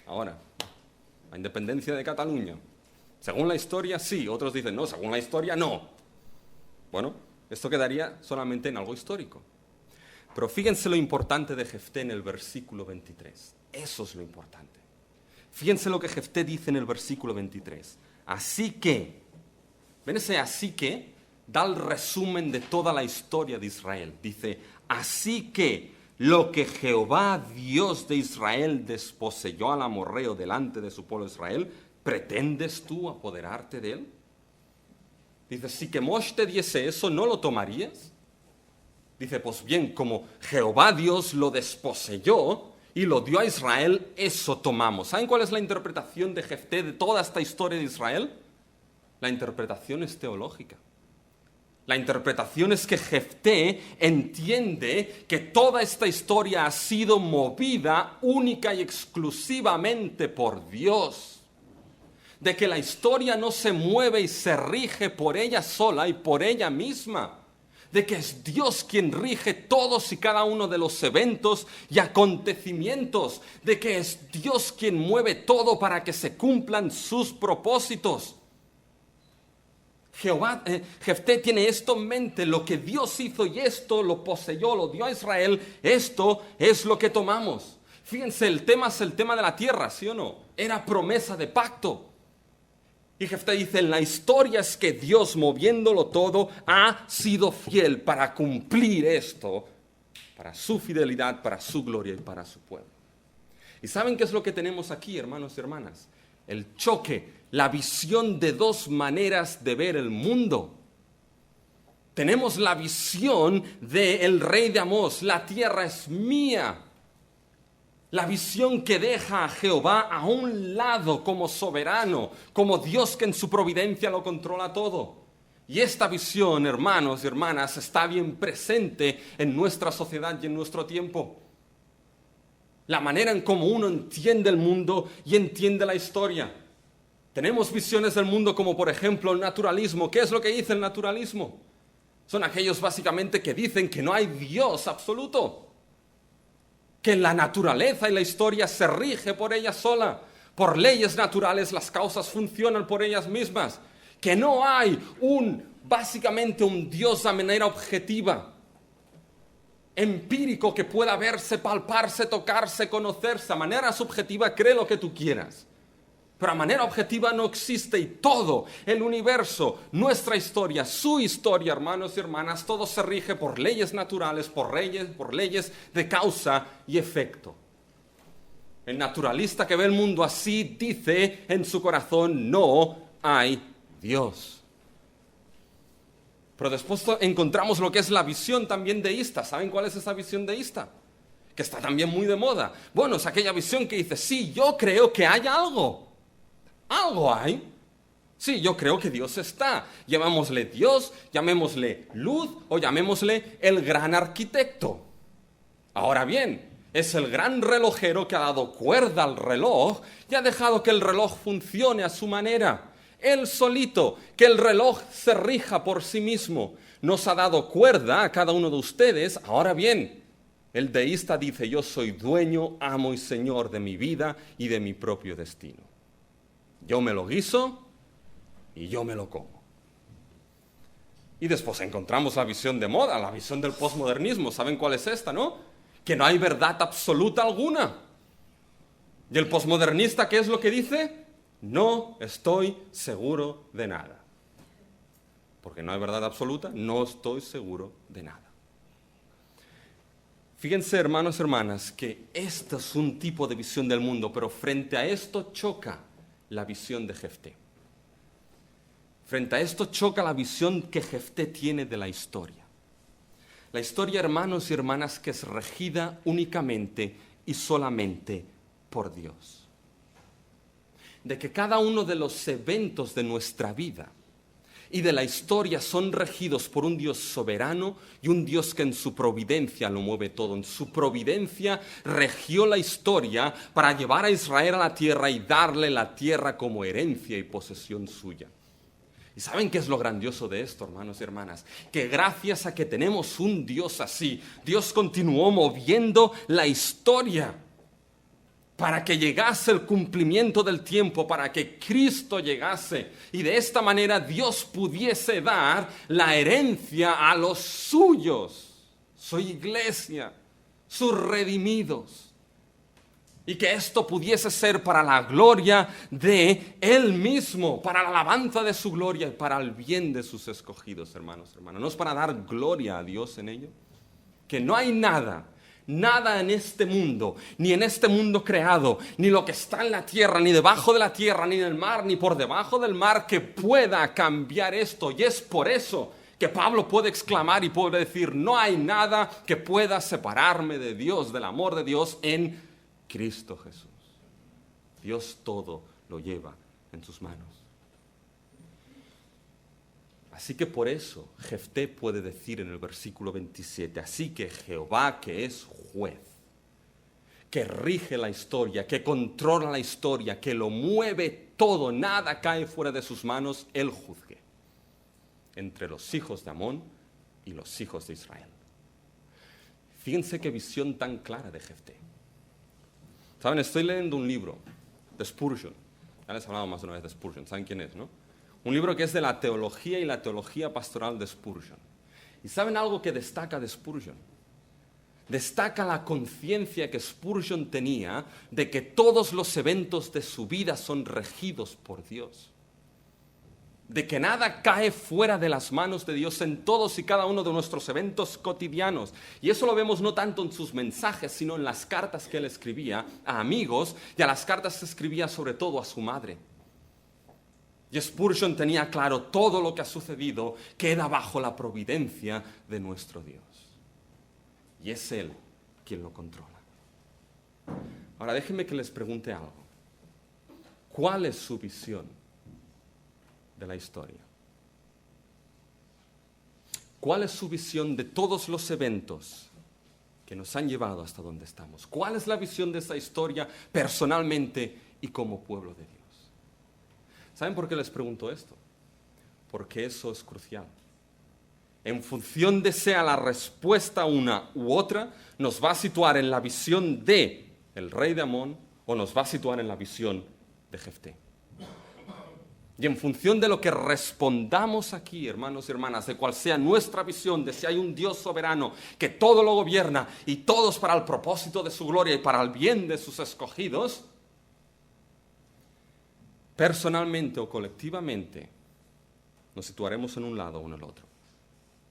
A: Ahora, la independencia de Cataluña. Según la historia, sí. Otros dicen, no, según la historia, no. Bueno, esto quedaría solamente en algo histórico. Pero fíjense lo importante de Jefté en el versículo 23. Eso es lo importante. Fíjense lo que Jefté dice en el versículo 23. Así que, ven ese así que, da el resumen de toda la historia de Israel. Dice, así que lo que Jehová, Dios de Israel, desposeyó al amorreo delante de su pueblo Israel, ¿pretendes tú apoderarte de él? Dice, si Kemosh te diese eso, ¿no lo tomarías? Dice, pues bien, como Jehová Dios lo desposeyó y lo dio a Israel, eso tomamos. ¿Saben cuál es la interpretación de Jefté de toda esta historia de Israel? La interpretación es teológica. La interpretación es que Jefté entiende que toda esta historia ha sido movida única y exclusivamente por Dios. de que la historia no se mueve y se rige por ella sola y por ella misma, de que es Dios quien rige todos y cada uno de los eventos y acontecimientos, de que es Dios quien mueve todo para que se cumplan sus propósitos. Jefté tiene esto en mente: lo que Dios hizo y esto lo poseyó, lo dio a Israel, esto es lo que tomamos. Fíjense, el tema es el tema de la tierra, ¿sí o no? Era promesa de pacto. Y Jefté dice, en la historia es que Dios, moviéndolo todo, ha sido fiel para cumplir esto, para su fidelidad, para su gloria y para su pueblo. ¿Y saben qué es lo que tenemos aquí, hermanos y hermanas? El choque, la visión de dos maneras de ver el mundo. Tenemos la visión del rey de Amós: la tierra es mía. La visión que deja a Jehová a un lado como soberano, como Dios que en su providencia lo controla todo. Y esta visión, hermanos y hermanas, está bien presente en nuestra sociedad y en nuestro tiempo. La manera en cómo uno entiende el mundo y entiende la historia. Tenemos visiones del mundo como, por ejemplo, el naturalismo. ¿Qué es lo que dice el naturalismo? Son aquellos básicamente que dicen que no hay Dios absoluto, que la naturaleza y la historia se rige por ella sola. Por leyes naturales las causas funcionan por ellas mismas. Que no hay básicamente un Dios de manera objetiva, empírico, que pueda verse, palparse, tocarse, conocerse. A manera subjetiva cree lo que tú quieras, pero a manera objetiva no existe. Y todo el universo, nuestra historia, su historia, hermanos y hermanas, todo se rige por leyes naturales, por leyes de causa y efecto. El naturalista que ve el mundo así dice en su corazón: no hay Dios. Pero después encontramos lo que es la visión también deísta. ¿Saben cuál es esa visión deísta? Que está también muy de moda. Bueno, es aquella visión que dice: sí, yo creo que hay algo. Algo hay. Sí, yo creo que Dios está. Llamémosle Dios, llamémosle luz o llamémosle el gran arquitecto. Ahora bien, es el gran relojero que ha dado cuerda al reloj y ha dejado que el reloj funcione a su manera. Él solito, que el reloj se rija por sí mismo. Nos ha dado cuerda a cada uno de ustedes. Ahora bien, el deísta dice: yo soy dueño, amo y señor de mi vida y de mi propio destino. Yo me lo guiso y yo me lo como. Y después encontramos la visión de moda, la visión del posmodernismo. ¿Saben cuál es esta, no? Que no hay verdad absoluta alguna. ¿Y el posmodernista qué es lo que dice? No estoy seguro de nada. Porque no hay verdad absoluta, no estoy seguro de nada. Fíjense, hermanos y hermanas, que este es un tipo de visión del mundo, pero frente a esto choca la visión de Jefté. Frente a esto choca la visión que Jefté tiene de la historia. La historia, hermanos y hermanas, que es regida únicamente y solamente por Dios. De que cada uno de los eventos de nuestra vida y de la historia son regidos por un Dios soberano y un Dios que en su providencia lo mueve todo. En su providencia regió la historia para llevar a Israel a la tierra y darle la tierra como herencia y posesión suya. ¿Y saben qué es lo grandioso de esto, hermanos y hermanas? Que gracias a que tenemos un Dios así, Dios continuó moviendo la historia para que llegase el cumplimiento del tiempo, para que Cristo llegase y de esta manera Dios pudiese dar la herencia a los suyos, su iglesia, sus redimidos. Y que esto pudiese ser para la gloria de Él mismo, para la alabanza de su gloria y para el bien de sus escogidos, hermanos, hermanas. ¿No es para dar gloria a Dios en ello? Que no hay nada en este mundo, ni en este mundo creado, ni lo que está en la tierra, ni debajo de la tierra, ni en el mar, ni por debajo del mar, que pueda cambiar esto. Y es por eso que Pablo puede exclamar y puede decir: no hay nada que pueda separarme de Dios, del amor de Dios en Cristo Jesús. Dios todo lo lleva en sus manos. Así que por eso Jefté puede decir en el versículo 27, así que Jehová, que es juez, que rige la historia, que controla la historia, que lo mueve todo, nada cae fuera de sus manos, Él juzgue entre los hijos de Amón y los hijos de Israel. Fíjense qué visión tan clara de Jefté. Saben, estoy leyendo un libro de Spurgeon. Ya les he hablado más de una vez de Spurgeon, ¿saben quién es, no? Un libro que es de la teología y la teología pastoral de Spurgeon. ¿Y saben algo que destaca de Spurgeon? Destaca la conciencia que Spurgeon tenía de que todos los eventos de su vida son regidos por Dios. De que nada cae fuera de las manos de Dios en todos y cada uno de nuestros eventos cotidianos. Y eso lo vemos no tanto en sus mensajes, sino en las cartas que él escribía a amigos y a las cartas que escribía sobre todo a su madre. Y Spurgeon tenía claro todo lo que ha sucedido queda bajo la providencia de nuestro Dios. Y es Él quien lo controla. Ahora déjenme que les pregunte algo. ¿Cuál es su visión de la historia? ¿Cuál es su visión de todos los eventos que nos han llevado hasta donde estamos? ¿Cuál es la visión de esa historia personalmente y como pueblo de Dios? ¿Saben por qué les pregunto esto? Porque eso es crucial. En función de sea la respuesta una u otra, nos va a situar en la visión de el rey de Amón o nos va a situar en la visión de Jefté. Y en función de lo que respondamos aquí, hermanos y hermanas, de cuál sea nuestra visión, de si hay un Dios soberano que todo lo gobierna y todos para el propósito de su gloria y para el bien de sus escogidos, personalmente o colectivamente nos situaremos en un lado o en el otro.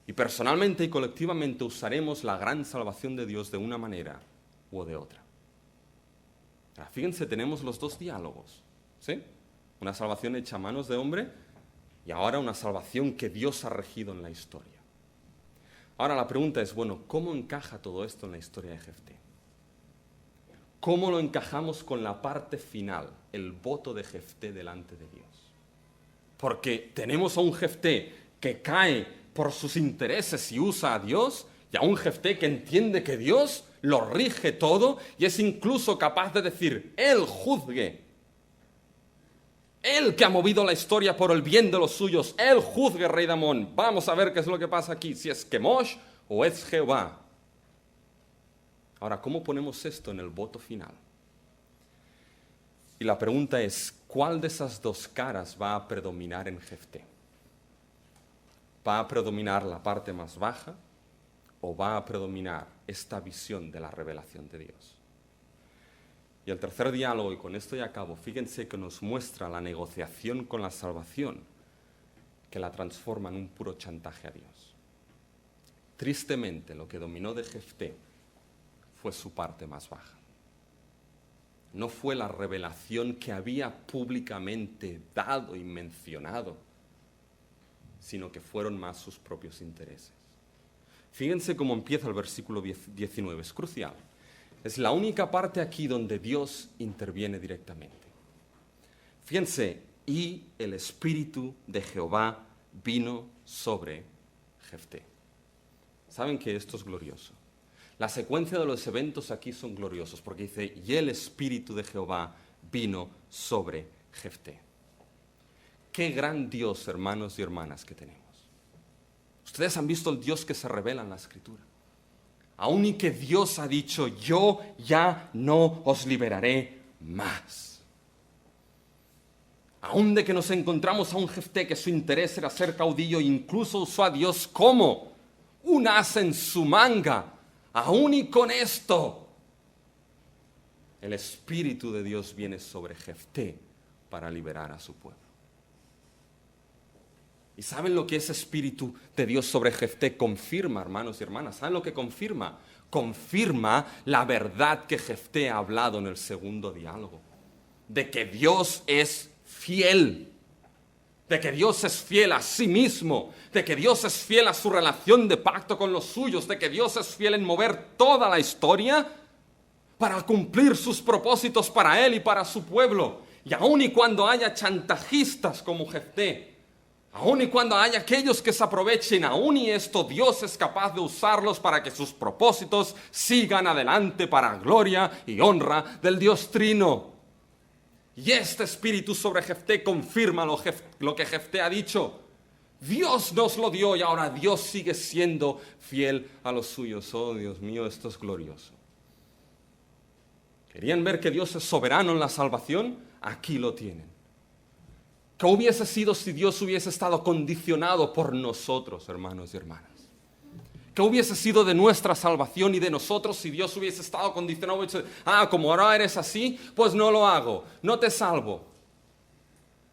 A: Y personalmente y colectivamente usaremos la gran salvación de Dios de una manera u de otra. Ahora, fíjense, tenemos los dos diálogos, ¿sí? Una salvación hecha a manos de hombre y ahora una salvación que Dios ha regido en la historia. Ahora la pregunta es, bueno, ¿cómo encaja todo esto en la historia de Jefté? ¿Cómo lo encajamos con la parte final, el voto de Jefté delante de Dios? Porque tenemos a un Jefté que cae por sus intereses y usa a Dios, y a un Jefté que entiende que Dios lo rige todo y es incluso capaz de decir, Él juzgue. Él que ha movido la historia por el bien de los suyos, Él juzgue, rey de Amón. Vamos a ver qué es lo que pasa aquí, si es Kemosh o es Jehová. Ahora, ¿cómo ponemos esto en el voto final? Y la pregunta es, ¿cuál de esas dos caras va a predominar en Jefté? ¿Va a predominar la parte más baja o va a predominar esta visión de la revelación de Dios? Y el tercer diálogo, y con esto ya acabo, fíjense que nos muestra la negociación con la salvación que la transforma en un puro chantaje a Dios. Tristemente, lo que dominó de Jefté fue su parte más baja. No fue la revelación que había públicamente dado y mencionado, sino que fueron más sus propios intereses. Fíjense cómo empieza el versículo 19, es crucial. Es la única parte aquí donde Dios interviene directamente. Fíjense, y el Espíritu de Jehová vino sobre Jefté. ¿Saben que esto es glorioso? La secuencia de los eventos aquí son gloriosos porque dice, y el Espíritu de Jehová vino sobre Jefté. Qué gran Dios, hermanos y hermanas, que tenemos. Ustedes han visto el Dios que se revela en la Escritura. Aún y que Dios ha dicho, yo ya no os liberaré más. Aún de que nos encontramos a un Jefté que su interés era ser caudillo, incluso usó a Dios como un as en su manga. Aún y con esto, el Espíritu de Dios viene sobre Jefté para liberar a su pueblo. ¿Y saben lo que ese Espíritu de Dios sobre Jefté confirma, hermanos y hermanas? ¿Saben lo que confirma? Confirma la verdad que Jefté ha hablado en el segundo diálogo. De que Dios es fiel. De que Dios es fiel a sí mismo. De que Dios es fiel a su relación de pacto con los suyos. De que Dios es fiel en mover toda la historia para cumplir sus propósitos para Él y para su pueblo. Y aun y cuando haya chantajistas como Jefté, Aun y cuando haya aquellos que se aprovechen, aún y esto, Dios es capaz de usarlos para que sus propósitos sigan adelante para gloria y honra del Dios Trino. Y este espíritu sobre Jefté confirma lo que Jefté ha dicho. Dios nos lo dio y ahora Dios sigue siendo fiel a los suyos. Oh, Dios mío, esto es glorioso. ¿Querían ver que Dios es soberano en la salvación? Aquí lo tienen. ¿Qué hubiese sido si Dios hubiese estado condicionado por nosotros, hermanos y hermanas? ¿Qué hubiese sido de nuestra salvación y de nosotros si Dios hubiese estado condicionado y dicho, como ahora eres así, pues no lo hago, no te salvo?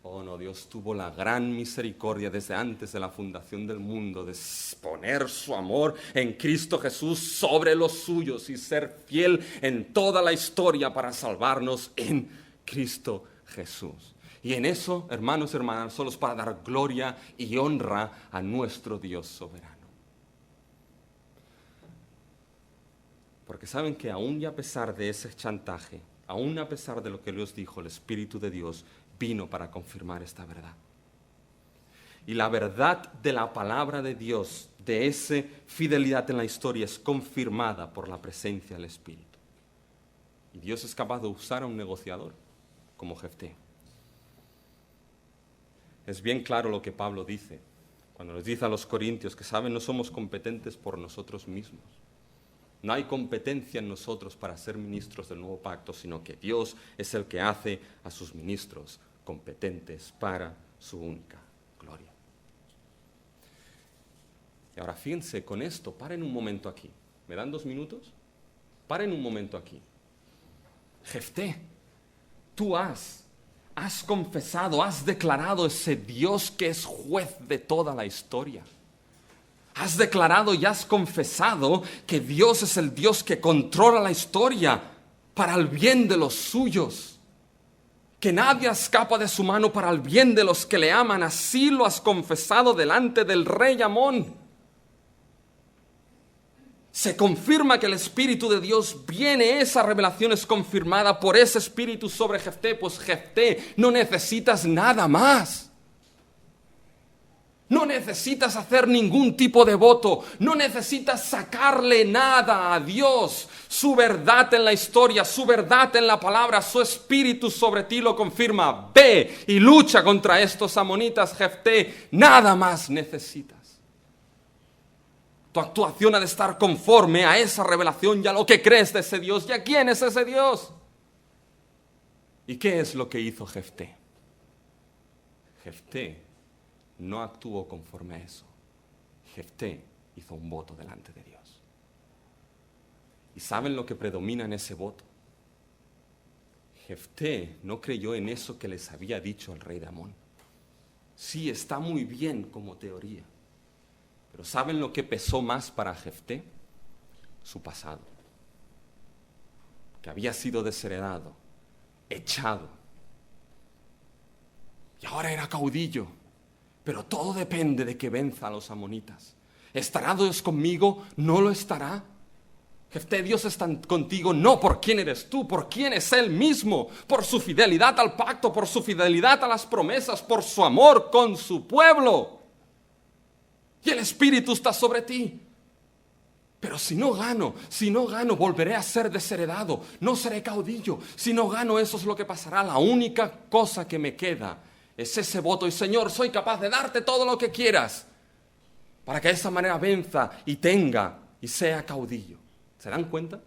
A: Oh no, Dios tuvo la gran misericordia desde antes de la fundación del mundo de poner su amor en Cristo Jesús sobre los suyos y ser fiel en toda la historia para salvarnos en Cristo Jesús. Y en eso, hermanos y hermanas, solo es para dar gloria y honra a nuestro Dios soberano. Porque saben que aún y a pesar de ese chantaje, aún a pesar de lo que les dijo, el Espíritu de Dios vino para confirmar esta verdad. Y la verdad de la palabra de Dios, de esa fidelidad en la historia, es confirmada por la presencia del Espíritu. Y Dios es capaz de usar a un negociador como Jefté. Es bien claro lo que Pablo dice cuando les dice a los corintios que saben, no somos competentes por nosotros mismos. No hay competencia en nosotros para ser ministros del nuevo pacto, sino que Dios es el que hace a sus ministros competentes para su única gloria. Y ahora fíjense con esto, paren un momento aquí. ¿Me dan 2 minutos? Paren un momento aquí. Jefté, tú has confesado, has declarado ese Dios que es juez de toda la historia. Has declarado y has confesado que Dios es el Dios que controla la historia para el bien de los suyos. Que nadie escapa de su mano para el bien de los que le aman. Así lo has confesado delante del rey Amón. Se confirma que el Espíritu de Dios viene, esa revelación es confirmada por ese Espíritu sobre Jefté. Pues Jefté, no necesitas nada más. No necesitas hacer ningún tipo de voto, no necesitas sacarle nada a Dios. Su verdad en la historia, su verdad en la palabra, su espíritu sobre ti lo confirma. Ve y lucha contra estos amonitas, Jefté, nada más necesitas. Tu actuación ha de estar conforme a esa revelación y a lo que crees de ese Dios. ¿Y a quién es ese Dios? ¿Y qué es lo que hizo Jefté? Jefté no actuó conforme a eso. Jefté hizo un voto delante de Dios. ¿Y saben lo que predomina en ese voto? Jefté no creyó en eso que les había dicho el rey de Amón. Sí, está muy bien como teoría. Pero ¿saben lo que pesó más para Jefté? Su pasado. Que había sido desheredado, echado. Y ahora era caudillo. Pero todo depende de que venza a los amonitas. ¿Estará Dios conmigo? ¿No lo estará? Jefté, Dios está contigo no por quién eres tú, por quién es Él mismo, por su fidelidad al pacto, por su fidelidad a las promesas, por su amor con su pueblo. Y el Espíritu está sobre ti. Pero si no gano, volveré a ser desheredado, no seré caudillo. Si no gano, eso es lo que pasará. La única cosa que me queda es ese voto. Y Señor, soy capaz de darte todo lo que quieras para que de esa manera venza y tenga y sea caudillo. ¿Se dan cuenta?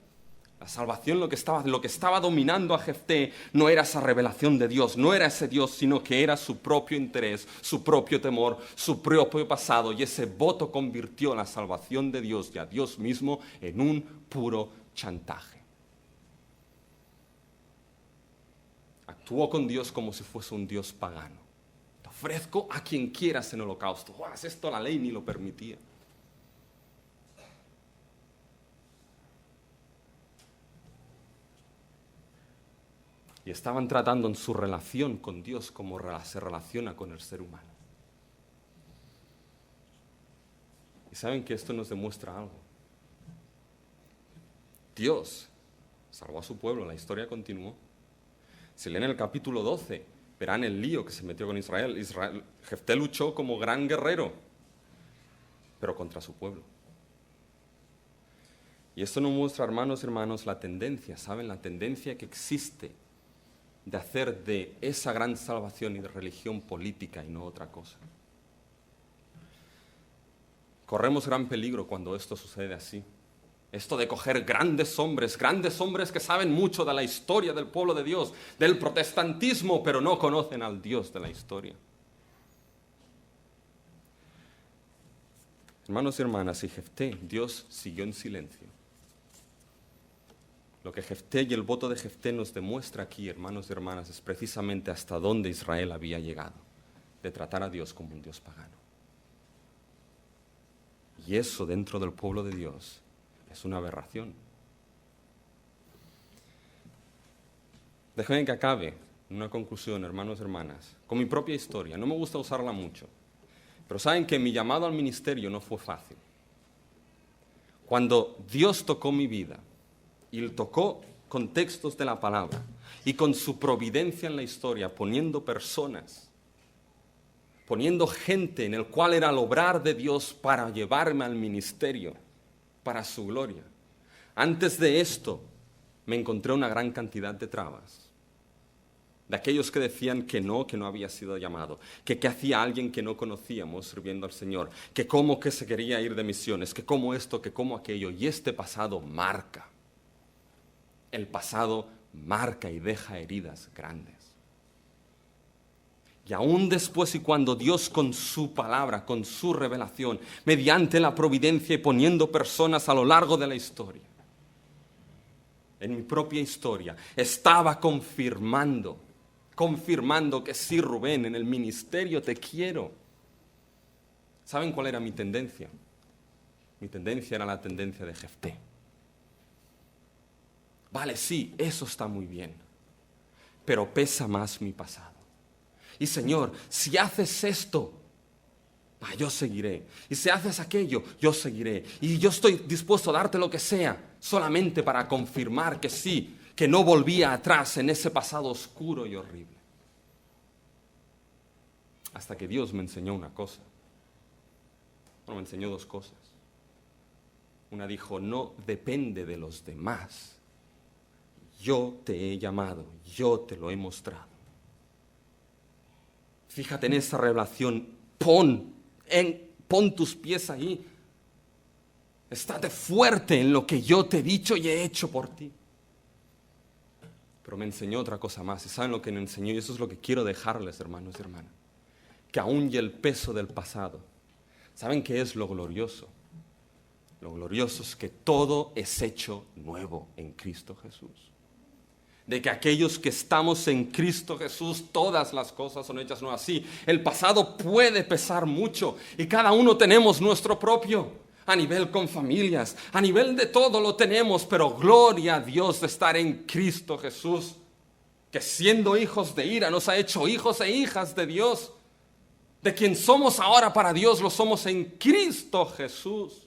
A: La salvación, lo que estaba dominando a Jefté no era esa revelación de Dios, no era ese Dios, sino que era su propio interés, su propio temor, su propio pasado. Y ese voto convirtió la salvación de Dios y a Dios mismo en un puro chantaje. Actuó con Dios como si fuese un Dios pagano. Te ofrezco a quien quieras en holocausto. Esto la ley ni lo permitía. Y estaban tratando en su relación con Dios como se relaciona con el ser humano. Y saben que esto nos demuestra algo. Dios salvó a su pueblo, la historia continuó. Si leen el capítulo 12, Verán el lío que se metió con Israel. Jefté luchó como gran guerrero, pero contra su pueblo. Y esto nos muestra, hermanos y hermanas, la tendencia, ¿saben? La tendencia que existe de hacer de esa gran salvación y de religión política y no otra cosa. Corremos gran peligro cuando esto sucede así. Esto de coger grandes hombres que saben mucho de la historia del pueblo de Dios, del protestantismo, pero no conocen al Dios de la historia. Hermanos y hermanas, y Jefté, Dios siguió en silencio. Lo que Jefté y el voto de Jefté nos demuestra aquí, hermanos y hermanas, es precisamente hasta dónde Israel había llegado, de tratar a Dios como un Dios pagano. Y eso dentro del pueblo de Dios es una aberración. Déjenme que acabe en una conclusión, hermanos y hermanas, con mi propia historia. No me gusta usarla mucho, pero saben que mi llamado al ministerio no fue fácil. Cuando Dios tocó mi vida, y Él tocó con textos de la palabra, y con su providencia en la historia, poniendo personas, poniendo gente en el cual era el obrar de Dios para llevarme al ministerio, para su gloria. Antes de esto, me encontré una gran cantidad de trabas. De aquellos que decían que no había sido llamado, que qué hacía alguien que no conocíamos sirviendo al Señor, que cómo que se quería ir de misiones, que cómo esto, que cómo aquello. Y este pasado marca. El pasado marca y deja heridas grandes. Y aún después y cuando Dios con su palabra, con su revelación, mediante la providencia y poniendo personas a lo largo de la historia, en mi propia historia, estaba confirmando que sí, Rubén, en el ministerio te quiero. ¿Saben cuál era mi tendencia? Mi tendencia era la tendencia de Jefté. Vale, sí, eso está muy bien, pero pesa más mi pasado. Y Señor, si haces esto, yo seguiré. Y si haces aquello, yo seguiré. Y yo estoy dispuesto a darte lo que sea, solamente para confirmar que sí, que no volvía atrás en ese pasado oscuro y horrible. Hasta que Dios me enseñó una cosa. Bueno, me enseñó dos cosas. Una dijo, no depende de los demás. Yo te he llamado, yo te lo he mostrado. Fíjate en esa revelación, pon tus pies ahí. Estate fuerte en lo que yo te he dicho y he hecho por ti. Pero me enseñó otra cosa más. ¿Y saben lo que me enseñó? Y eso es lo que quiero dejarles, hermanos y hermanas. Que aún y el peso del pasado. ¿Saben qué es lo glorioso? Lo glorioso es que todo es hecho nuevo en Cristo Jesús. De que aquellos que estamos en Cristo Jesús, todas las cosas son hechas nuevas. Sí, el pasado puede pesar mucho y cada uno tenemos nuestro propio, a nivel con familias, a nivel de todo lo tenemos, pero gloria a Dios de estar en Cristo Jesús, que siendo hijos de ira nos ha hecho hijos e hijas de Dios, de quien somos ahora para Dios, lo somos en Cristo Jesús.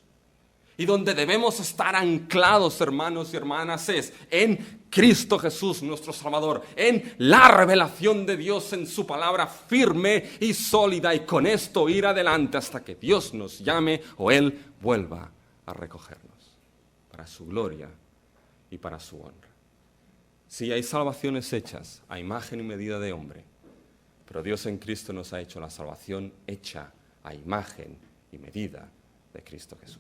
A: Y donde debemos estar anclados, hermanos y hermanas, es en Cristo Jesús, nuestro Salvador, en la revelación de Dios, en su palabra firme y sólida, y con esto ir adelante hasta que Dios nos llame o Él vuelva a recogernos, para su gloria y para su honra. Sí, hay salvaciones hechas a imagen y medida de hombre, pero Dios en Cristo nos ha hecho la salvación hecha a imagen y medida de Cristo Jesús.